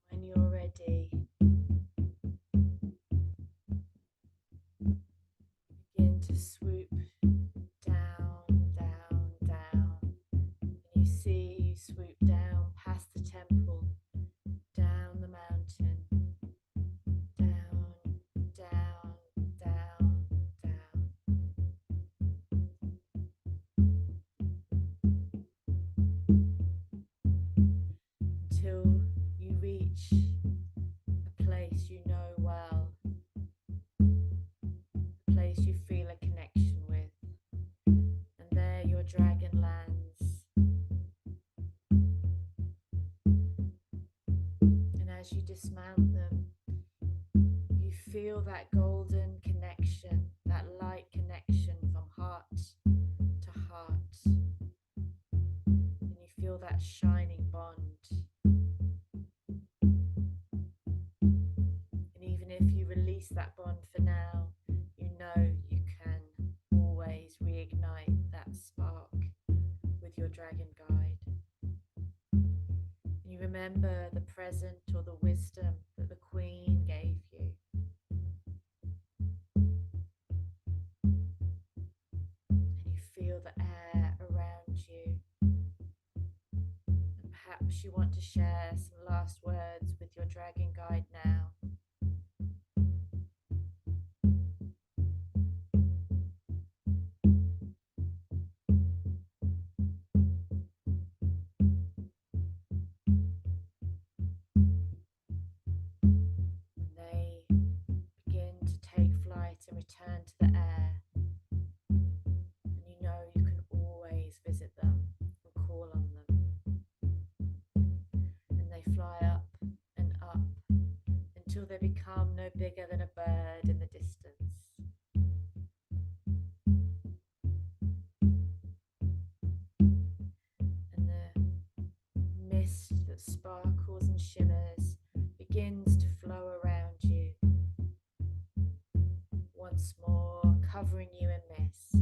Speaker 1: When you're ready, begin to swoop down, down, down. And you see you swoop down past the temple, down the mountain, down, down, down, down. Until you reach a place you know well, a place you feel a connection with, and there your dragon lands. And as you dismount them, you feel that golden connection, that light connection from heart to heart, and you feel that shining bond. And even if you release that bond for now, you know you can always reignite that spark with your dragon guide. And you remember the present or the wisdom that the Queen gave you. And you feel the air around you. And perhaps you want to share some last words with your dragon guide now. They begin to take flight and return to the air, and you know you can always visit them and call on them. And they fly up and up until they become no bigger than a bird in the distance. And the mist that sparkles and shimmers begins to flow around you. Once more, covering you in mist.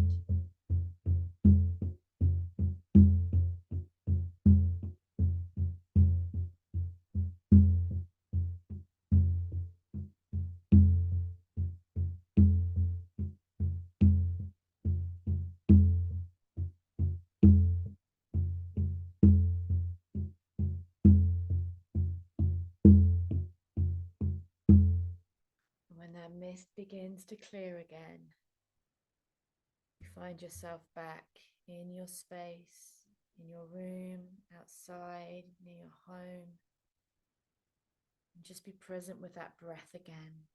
Speaker 1: When that mist begins to clear again, you find yourself back in your space, in your room, outside, near your home. And just be present with that breath again.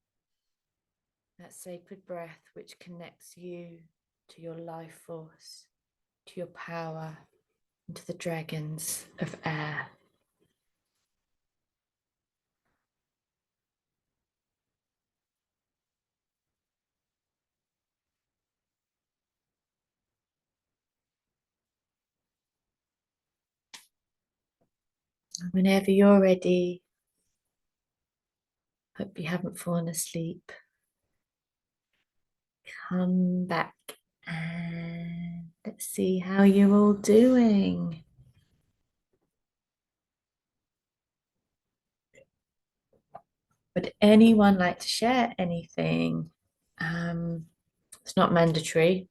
Speaker 1: That sacred breath which connects you to your life force, to your power, and to the dragons of air. Whenever you're ready, hope you haven't fallen asleep. Come back and let's see how you're all doing. Would anyone like to share anything? It's not mandatory.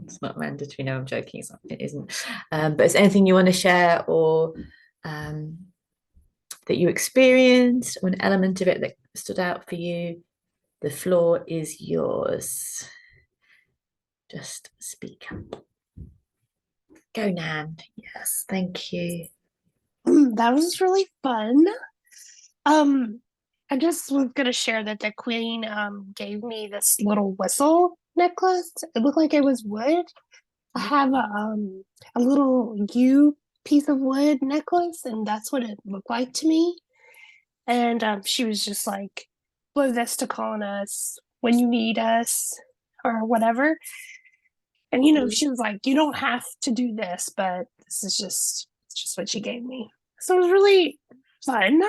Speaker 1: It's not mandatory. No, I'm joking. It isn't. But is anything you want to share, or that you experienced, or an element of it that stood out for you? The floor is yours. Just speak up. Go, Nan. Yes, thank you.
Speaker 4: That was really fun. I just was gonna share that the queen gave me this little whistle necklace. It looked like it was wood. I have a little U piece of wood necklace, and that's what it looked like to me. And she was just like, blow this to call on us when you need us or whatever. And she was like, you don't have to do this, but this is just what she gave me. So it was really fun.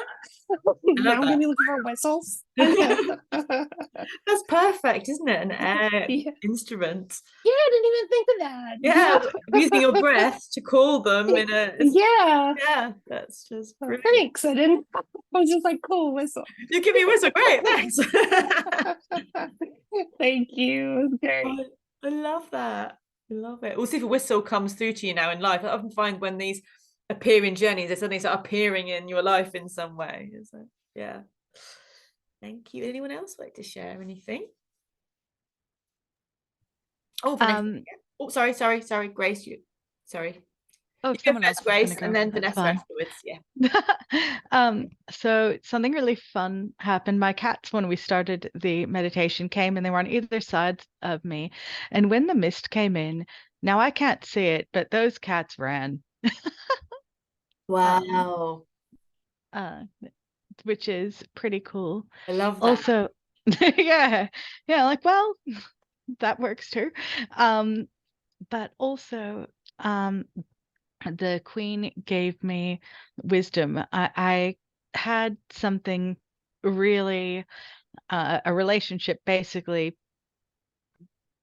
Speaker 4: Now I'm gonna be looking for whistles.
Speaker 1: That's perfect, isn't it? An air instrument.
Speaker 4: Yeah, I didn't even think of that.
Speaker 1: Yeah, using your breath to call them in a
Speaker 4: yeah,
Speaker 1: that's just brilliant.
Speaker 4: Thanks. I was just like, cool whistle.
Speaker 1: You give me a whistle, great, thanks.
Speaker 4: Thank you. It was great.
Speaker 1: I love that. I love it. We'll see if a whistle comes through to you now in life. I often find when these appear in journeys, there's something start appearing in your life in some way. So, yeah. Thank you. Anyone else like to share anything? Oh, Vanessa. Oh, sorry, Grace. Sorry.
Speaker 12: Oh,
Speaker 1: you go first, Grace, and then Vanessa afterwards. Yeah.
Speaker 12: So something really fun happened. My cats, when we started the meditation, came and they were on either side of me. And when the mist came in, now I can't see it, but those cats ran.
Speaker 1: Wow.
Speaker 12: Which is pretty cool.
Speaker 1: I love that.
Speaker 12: Also, yeah, like, well, that works too. But also, the queen gave me wisdom. I had something really, a relationship basically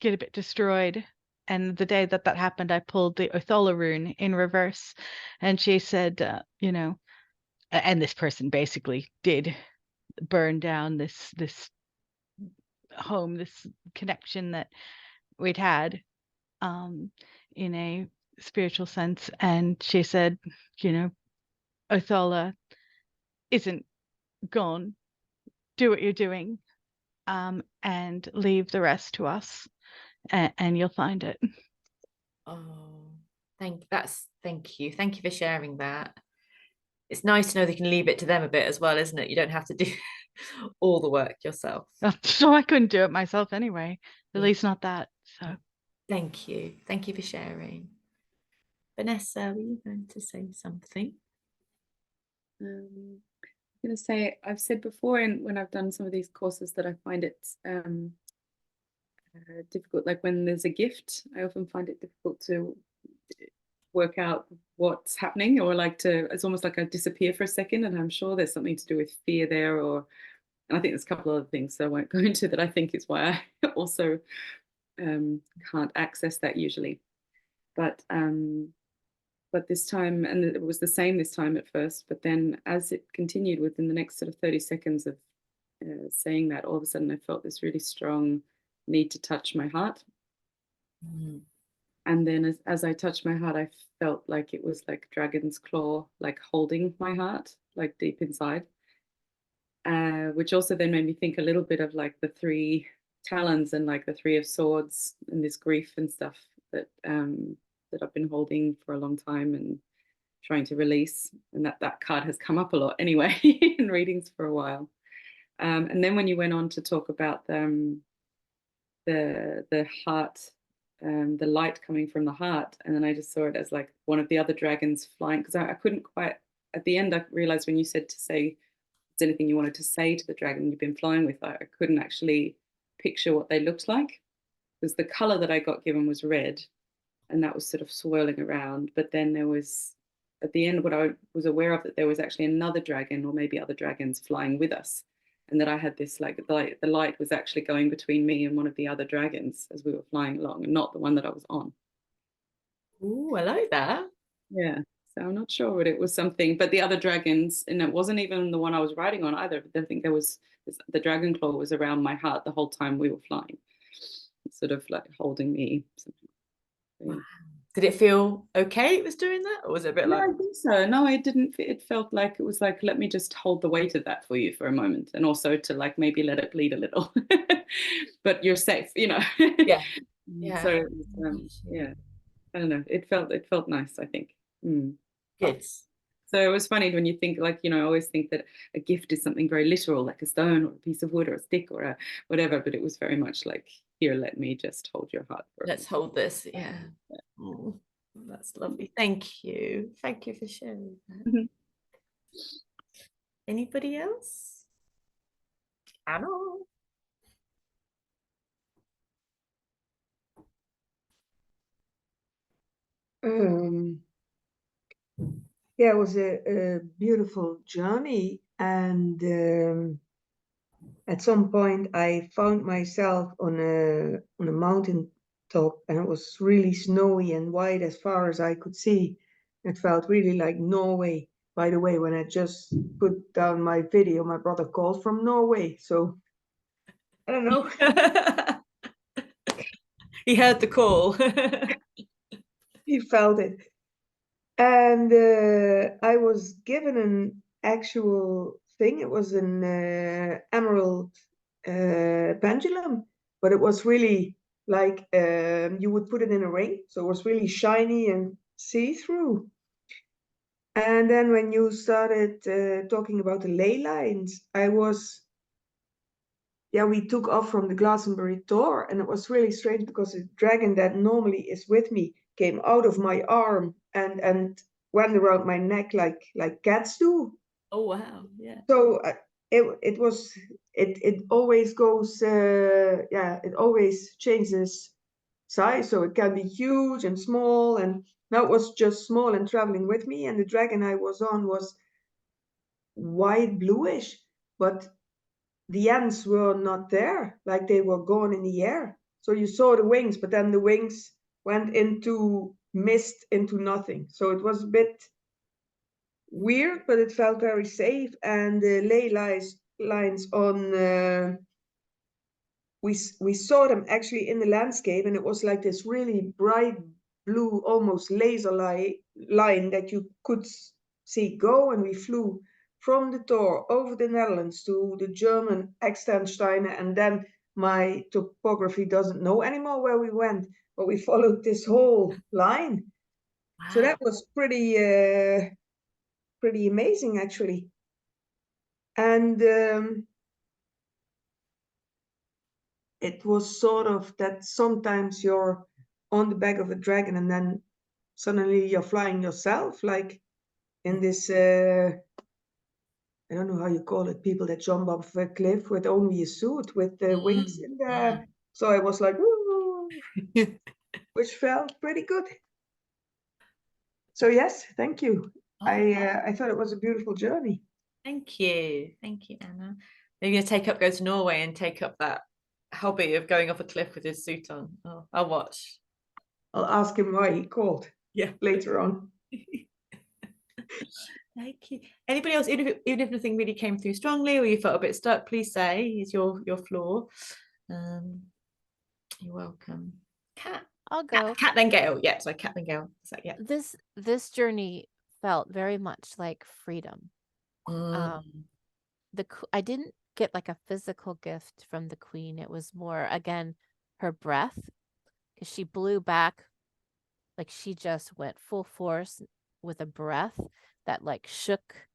Speaker 12: get a bit destroyed. And the day that happened, I pulled the Othola rune in reverse. And she said, and this person basically did burn down this home, this connection that we'd had in a spiritual sense. And she said, Othola isn't gone. Do what you're doing, and leave the rest to us, and you'll find it.
Speaker 1: Oh, thank you. Thank you for sharing that. It's nice to know that you can leave it to them a bit as well, isn't it? You don't have to do all the work yourself.
Speaker 12: So I couldn't do it myself anyway, at least not that. So
Speaker 1: thank you for sharing. Vanessa, were you going to say something?
Speaker 2: I'm going to say, I've said before, and when I've done some of these courses, that I find it difficult. Like when there's a gift, I often find it difficult to work out what's happening, or like it's almost like I disappear for a second, and I'm sure there's something to do with fear there, and I think there's a couple of other things that I won't go into that I think is why I also can't access that usually. But this time, and it was the same this time at first, but then as it continued within the next sort of 30 seconds of saying that, all of a sudden I felt this really strong need to touch my heart. Mm. And then as I touched my heart, I felt like it was like dragon's claw, like holding my heart, like deep inside, which also then made me think a little bit of like the 3 talons and like the 3 of swords and this grief and stuff that I've been holding for a long time and trying to release. And that card has come up a lot anyway in readings for a while. And then when you went on to talk about the heart, the light coming from the heart, and then I just saw it as like one of the other dragons flying, because I couldn't quite, at the end I realized when you said to say, is there anything you wanted to say to the dragon you've been flying with, I couldn't actually picture what they looked like, because the color that I got given was red, and that was sort of swirling around. But then there was, at the end, what I was aware of, that there was actually another dragon, or maybe other dragons flying with us, and that I had this, like, the light was actually going between me and one of the other dragons as we were flying along, and not the one that I was on.
Speaker 1: Ooh, I like that.
Speaker 2: Yeah, so I'm not sure what it was, something, but the other dragons, and it wasn't even the one I was riding on either. I think there was, the dragon claw was around my heart the whole time we were flying, sort of like holding me.
Speaker 1: Wow. Did it feel okay it was doing that, or was it a bit like?
Speaker 2: I think so. No, it didn't. It felt like it was like, let me just hold the weight of that for you for a moment, and also to like maybe let it bleed a little, but you're safe, you know.
Speaker 1: Yeah. Yeah.
Speaker 2: So it was, yeah, I don't know. It felt nice, I think.
Speaker 1: Good.
Speaker 2: So it was funny when you think, like, you know, I always think that a gift is something very literal, like a stone or a piece of wood or a stick or a whatever, but it was very much like, here, let me just hold your heart for
Speaker 1: Let's hold this. Yeah. Oh, that's lovely. Thank you. Thank you for sharing that.
Speaker 2: Mm-hmm.
Speaker 1: Anybody else? Carol?
Speaker 6: Yeah, it was a beautiful journey, and at some point I found myself on a mountain top, and it was really snowy and white as far as I could see. It felt really like Norway. By the way, when I just put down my video, my brother called from Norway, so I don't know.
Speaker 1: He heard the call.
Speaker 6: He felt it. And I was given an actual thing. It was an emerald pendulum, but it was really like you would put it in a ring. So it was really shiny and see-through. And then when you started talking about the ley lines, we took off from the Glastonbury Tor, and it was really strange because the dragon that normally is with me came out of my arm and went around my neck like cats do.
Speaker 1: Oh wow! Yeah.
Speaker 6: So it always goes it always changes size, so it can be huge and small, and now it was just small and traveling with me. And the dragon I was on was white bluish, but the ends were not there, like they were gone in the air. So you saw the wings, but then the wings went into mist, into nothing. So it was a bit weird, but it felt very safe. And the ley lines on, we saw them actually in the landscape, and it was like this really bright blue, almost laser line that you could see go, and we flew from the Tor over the Netherlands to the German Externsteine, and then my topography doesn't know anymore where we went, but we followed this whole line. Wow. So that was pretty amazing, actually. And it was sort of that sometimes you're on the back of a dragon and then suddenly you're flying yourself, like in this I don't know how you call it, people that jump off a cliff with only a suit with the wings in there. So I was like, woo, which felt pretty good. So yes, thank you.
Speaker 1: Oh.
Speaker 6: I thought it was a beautiful journey.
Speaker 1: Thank you, Anna. Maybe you'll go to Norway and take up that hobby of going off a cliff with his suit on. Oh, I'll watch.
Speaker 6: I'll ask him why he called.
Speaker 1: Yeah,
Speaker 6: later on.
Speaker 1: Thank you. Anybody else, even if nothing really came through strongly or you felt a bit stuck, please say. It's your floor. You're welcome. Kat.
Speaker 8: I'll go.
Speaker 1: Kat then Gail. Yeah, sorry, Kat then Gail. So, yeah.
Speaker 8: This journey felt very much like freedom. I didn't get like a physical gift from the Queen. It was more, again, her breath, because she blew back, like she just went full force with a breath that like shook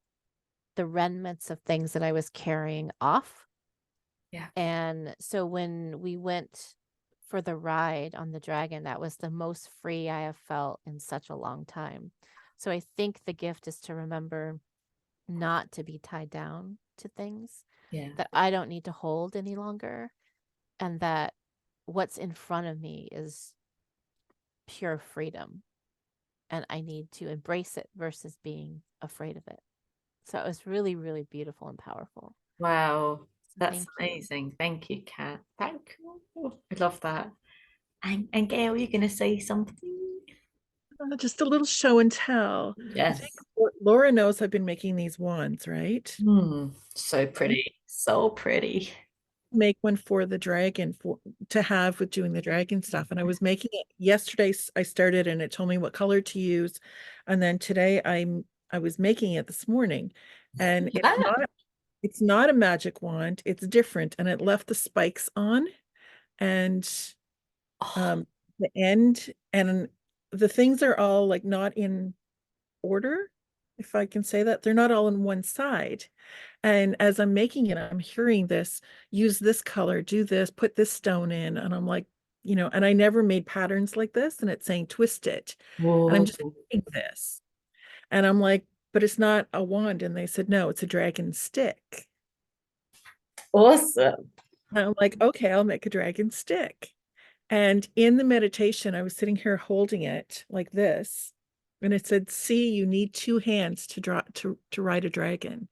Speaker 8: the remnants of things that I was carrying off.
Speaker 1: Yeah.
Speaker 8: And so when we went for the ride on the dragon, that was the most free I have felt in such a long time. So I think the gift is to remember not to be tied down to things that I don't need to hold any longer, and that what's in front of me is pure freedom, and I need to embrace it versus being afraid of it. So it was really, really beautiful and powerful.
Speaker 1: Wow, that's amazing. Thank you, Kat. Thank you. I love that. And Gail, you're going to say something?
Speaker 9: Just a little show and tell.
Speaker 1: Yes.
Speaker 9: I think Laura knows I've been making these wands, right?
Speaker 1: So pretty. So pretty.
Speaker 9: Make one for the dragon to have with doing the dragon stuff. And I was making it yesterday. I started and it told me what color to use. And then today I was making it this morning. And it's not a magic wand. It's different. And it left the spikes on. And the end and the things are all like not in order, if I can say that. They're not all on one side. And as I'm making it, I'm hearing this, use this color, do this, put this stone in. And I'm like, and I never made patterns like this. And it's saying twist it.
Speaker 1: Whoa.
Speaker 9: And I'm just doing this. And I'm like, but it's not a wand. And they said, no, it's a dragon stick.
Speaker 1: Awesome.
Speaker 9: And I'm like, okay, I'll make a dragon stick. And in the meditation, I was sitting here holding it like this. And it said, see, you need two hands to ride a dragon,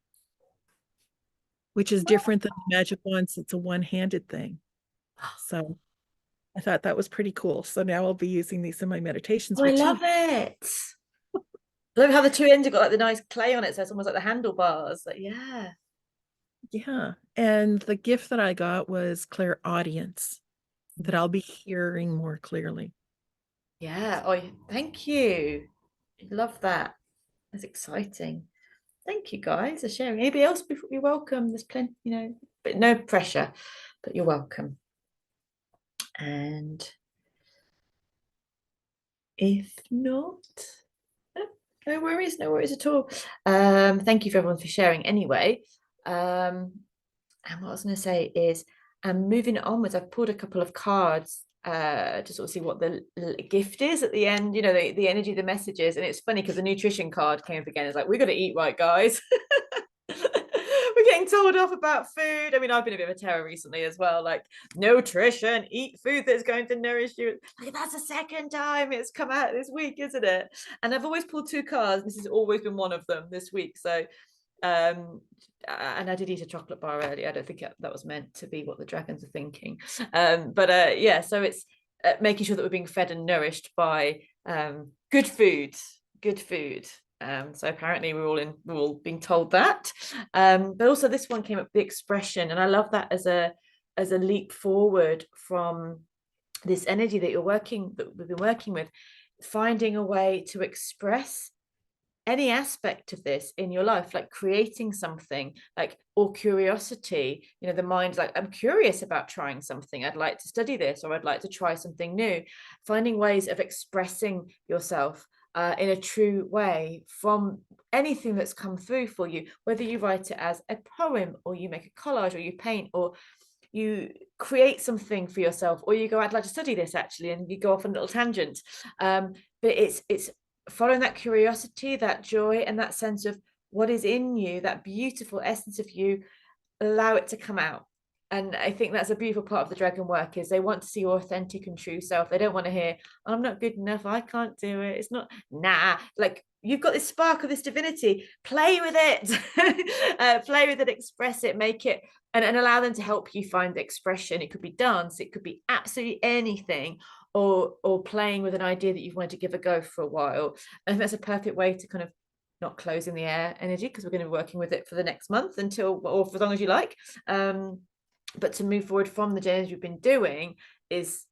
Speaker 9: which is different than the magic wands. It's a one-handed thing. So I thought that was pretty cool. So now I'll be using these in my meditations.
Speaker 1: I love it. I love how the two ends have got like the nice clay on it. So it's almost like the handlebars. Like, yeah.
Speaker 9: Yeah. And the gift that I got was clairaudience, that I'll be hearing more clearly.
Speaker 1: Yeah. Oh, thank you. Love that. That's exciting. Thank you guys for sharing. Anybody else? You're welcome. There's plenty, but no pressure, but you're welcome. And if not, no worries at all. Thank you for everyone for sharing anyway. And what I was going to say is, moving onwards, I've pulled a couple of cards to sort of see what the gift is at the end, the energy, the messages. And it's funny because the nutrition card came up again. It's like, we got to eat right, guys. We're getting told off about food. I mean, I've been a bit of a terror recently as well, like nutrition, eat food that's going to nourish you. Like, that's the second time it's come out this week, isn't it? And I've always pulled two cards. This has always been one of them this week. So and I did eat a chocolate bar earlier. I don't think that was meant to be what the dragons are thinking. Yeah, so it's making sure that we're being fed and nourished by good food. So apparently we're all being told that. But also this one came up, the expression, and I love that as a leap forward from this energy that we've been working with, finding a way to express any aspect of this in your life, like creating something, like, or curiosity. The mind's like, I'm curious about trying something. I'd like to study this, or I'd like to try something new. Finding ways of expressing yourself in a true way from anything that's come through for you, whether you write it as a poem, or you make a collage, or you paint, or you create something for yourself, or you go, I'd like to study this actually, and you go off on a little tangent. But it's following that curiosity, that joy, and that sense of what is in you, that beautiful essence of you, allow it to come out. And I think that's a beautiful part of the dragon work, is they want to see your authentic and true self. They don't want to hear, I'm not good enough, I can't do it. It's not, nah, like, you've got this spark of this divinity, play with it. Play with it, express it, make it, and allow them to help you find the expression. It could be dance, it could be absolutely anything, or playing with an idea that you've wanted to give a go for a while. And that's a perfect way to kind of not close in the air energy, because we're going to be working with it for the next month until, or for as long as you like. But to move forward from the journeys you've been doing is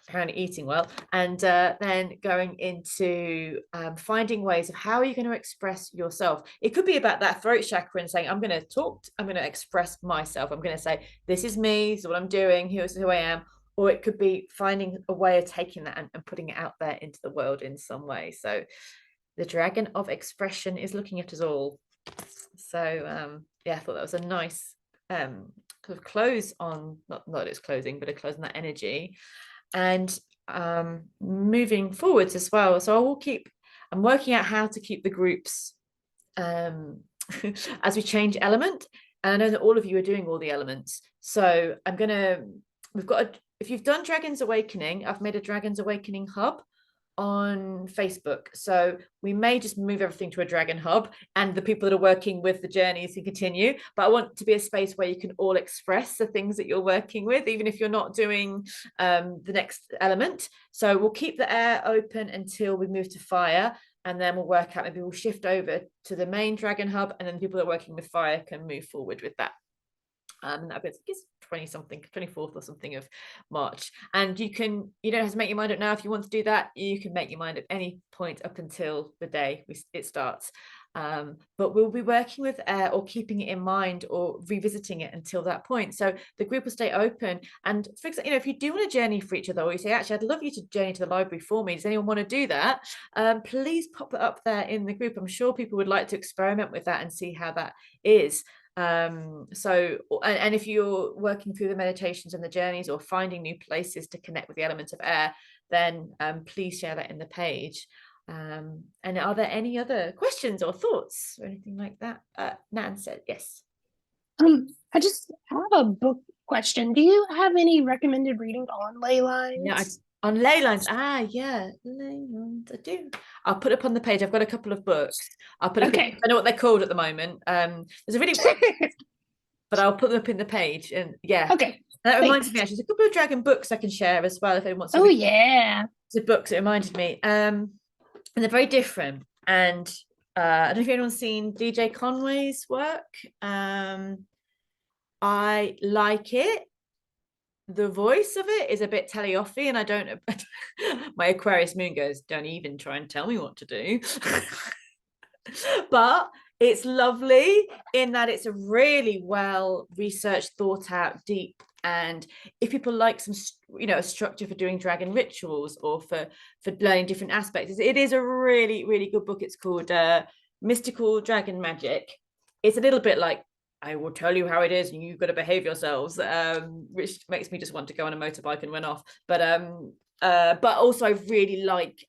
Speaker 1: apparently eating well, and then going into finding ways of how are you going to express yourself. It could be about that throat chakra and saying, I'm going to express myself. I'm going to say, this is me, this is what I'm doing, here's who I am. Or it could be finding a way of taking that and putting it out there into the world in some way. So the dragon of expression is looking at us all. So yeah, I thought that was a nice kind of close on, not that it's closing, but a close on that energy. And moving forwards as well. So I'm working out how to keep the groups as we change element. And I know that all of you are doing all the elements. So if you've done Dragons Awakening, I've made a Dragons Awakening hub on Facebook. So we may just move everything to a dragon hub, and the people that are working with the journeys can continue. But I want to be a space where you can all express the things that you're working with, even if you're not doing the next element. So we'll keep the air open until we move to fire, and then we'll work out, maybe we'll shift over to the main dragon hub, and then the people that are working with fire can move forward with that. And that'll be, I think it's 24th or something of March. And you don't have to make your mind up now. If you want to do that, you can make your mind at any point up until the day it starts. But we'll be working with air, or keeping it in mind, or revisiting it until that point. So the group will stay open. And for example, if you do want to journey for each other, or you say, actually, I'd love you to journey to the library for me, does anyone want to do that? Please pop it up there in the group. I'm sure people would like to experiment with that and see how that is. And if you're working through the meditations and the journeys, or finding new places to connect with the element of air, then please share that in the page. And are there any other questions or thoughts or anything like that? Nan said yes.
Speaker 4: I just have a book question. Do you have any recommended reading on ley lines?
Speaker 1: Yeah, on ley lines. Yeah, ley lines. I do. I'll put up on the page. I've got a couple of books. I'll put up. I know what they're called at the moment. There's a really, but I'll put them up in the page. And yeah.
Speaker 4: Okay.
Speaker 1: And that reminds me, actually, there's a couple of dragon books I can share as well if anyone wants to.
Speaker 4: Oh yeah.
Speaker 1: The books, it reminded me. And they're very different. And I don't know if anyone's seen DJ Conway's work. I like it. The voice of it is a bit telly-offy, and I don't my Aquarius moon goes, don't even try and tell me what to do. But it's lovely in that it's a really well researched, thought out, deep. And if people like some a structure for doing dragon rituals, or for learning different aspects, it is a really, really good book. It's called Mystical Dragon Magic. It's a little bit like, I will tell you how it is, and you've got to behave yourselves, which makes me just want to go on a motorbike and run off. But also I really like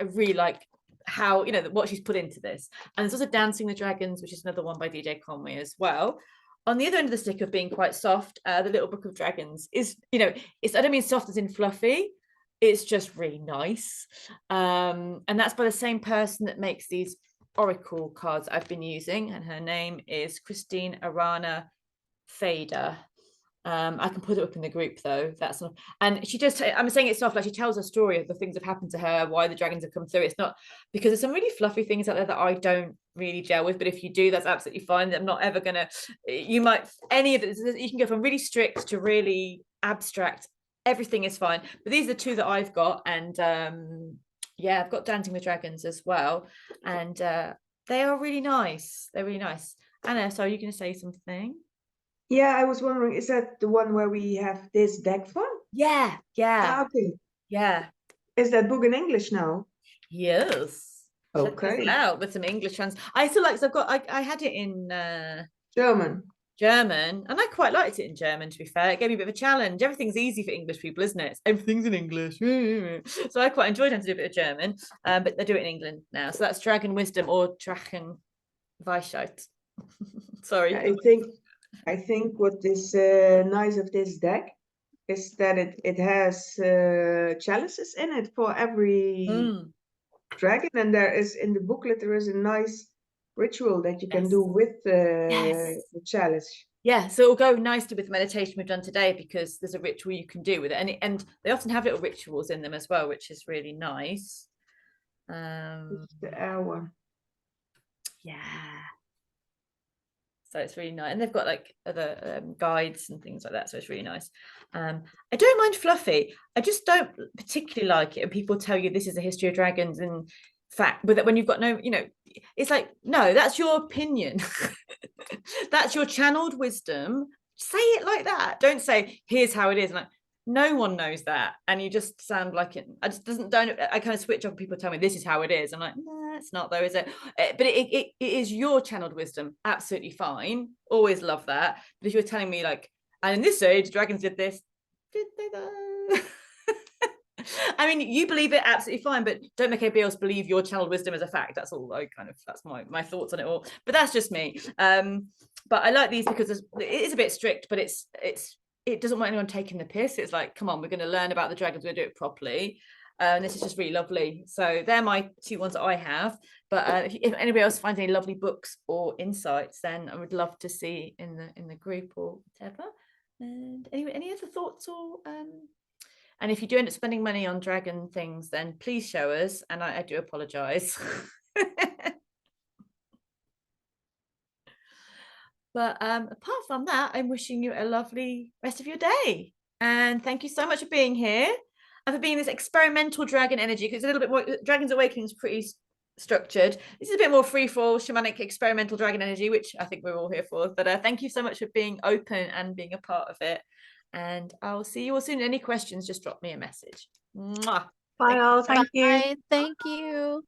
Speaker 1: how, what she's put into this. And there's also Dancing the Dragons, which is another one by DJ Conway as well. On the other end of the stick of being quite soft, the Little Book of Dragons is, it's, I don't mean soft as in fluffy, it's just really nice. And that's by the same person that makes these oracle cards I've been using, and her name is Christine Arana Fader. I can put it up in the group though. That's not, and she just, I'm saying it's soft, like she tells a story of the things that have happened to her, why the dragons have come through. It's not, because there's some really fluffy things out there that I don't really gel with, but if you do, that's absolutely fine. I'm not ever gonna, you might, any of it, you can go from really strict to really abstract. Everything is fine, but these are the two that I've got. And yeah, I've got Dancing with Dragons as well, and they are really nice. They're really nice. Anna, so are you going to say something?
Speaker 6: Yeah, I was wondering, is that the one where we have this deck from?
Speaker 1: Yeah.
Speaker 6: Okay.
Speaker 1: Yeah.
Speaker 6: Is that book in English now?
Speaker 1: Yes.
Speaker 6: Okay.
Speaker 1: Out with some English trans. I still like, so I've got, I had it in German, and I quite liked it in German, to be fair. It gave me a bit of a challenge. Everything's easy for English people, isn't it? Everything's in English. So I quite enjoyed having to do a bit of German, but they do it in England now. So that's Dragon Wisdom, or Drachen Weisheit. Sorry.
Speaker 6: I think I think what is nice of this deck is that it has chalices in it for every dragon, and there is in the booklet there is a nice ritual that you can do with the chalice.
Speaker 1: Yeah, so it'll go nicely with the meditation we've done today because there's a ritual you can do with it, and they often have little rituals in them as well, which is really nice.
Speaker 6: It's the air one.
Speaker 1: Yeah. So it's really nice, and they've got like other guides and things like that, so it's really nice. I don't mind fluffy. I just don't particularly like it when people tell you this is a history of dragons and fact, but when you've got no, you know, it's like, no, that's your opinion. That's your channeled wisdom. Say it like that. Don't say here's how it is. And like, no one knows that, and you just sound like it. I just don't. I kind of switch off. People tell me this is how it is. I'm like, nah, it's not though, is it? But it is your channeled wisdom. Absolutely fine. Always love that. But if you're telling me like, and in this age, dragons did this, did they though? I mean, you believe it, absolutely fine, but don't make anybody else believe your channeled wisdom as a fact. That's all. That's my thoughts on it all. But that's just me. But I like these because it is a bit strict, but it doesn't want anyone taking the piss. It's like, come on, we're going to learn about the dragons. We're going to do it properly. And this is just really lovely. So they're my two ones that I have. But if anybody else finds any lovely books or insights, then I would love to see in the group or whatever. And anyway, any other thoughts or and if you do end up spending money on dragon things, then please show us. And I do apologize. But apart from that, I'm wishing you a lovely rest of your day. And thank you so much for being here and for being this experimental dragon energy, because it's a little bit more, Dragon's Awakening is pretty structured. This is a bit more free-for-all, shamanic, experimental dragon energy, which I think we're all here for. But thank you so much for being open and being a part of it. And I'll see you all soon. Any questions, just drop me a message. Mwah.
Speaker 10: Bye all. Thank you.
Speaker 8: Bye. Thank you.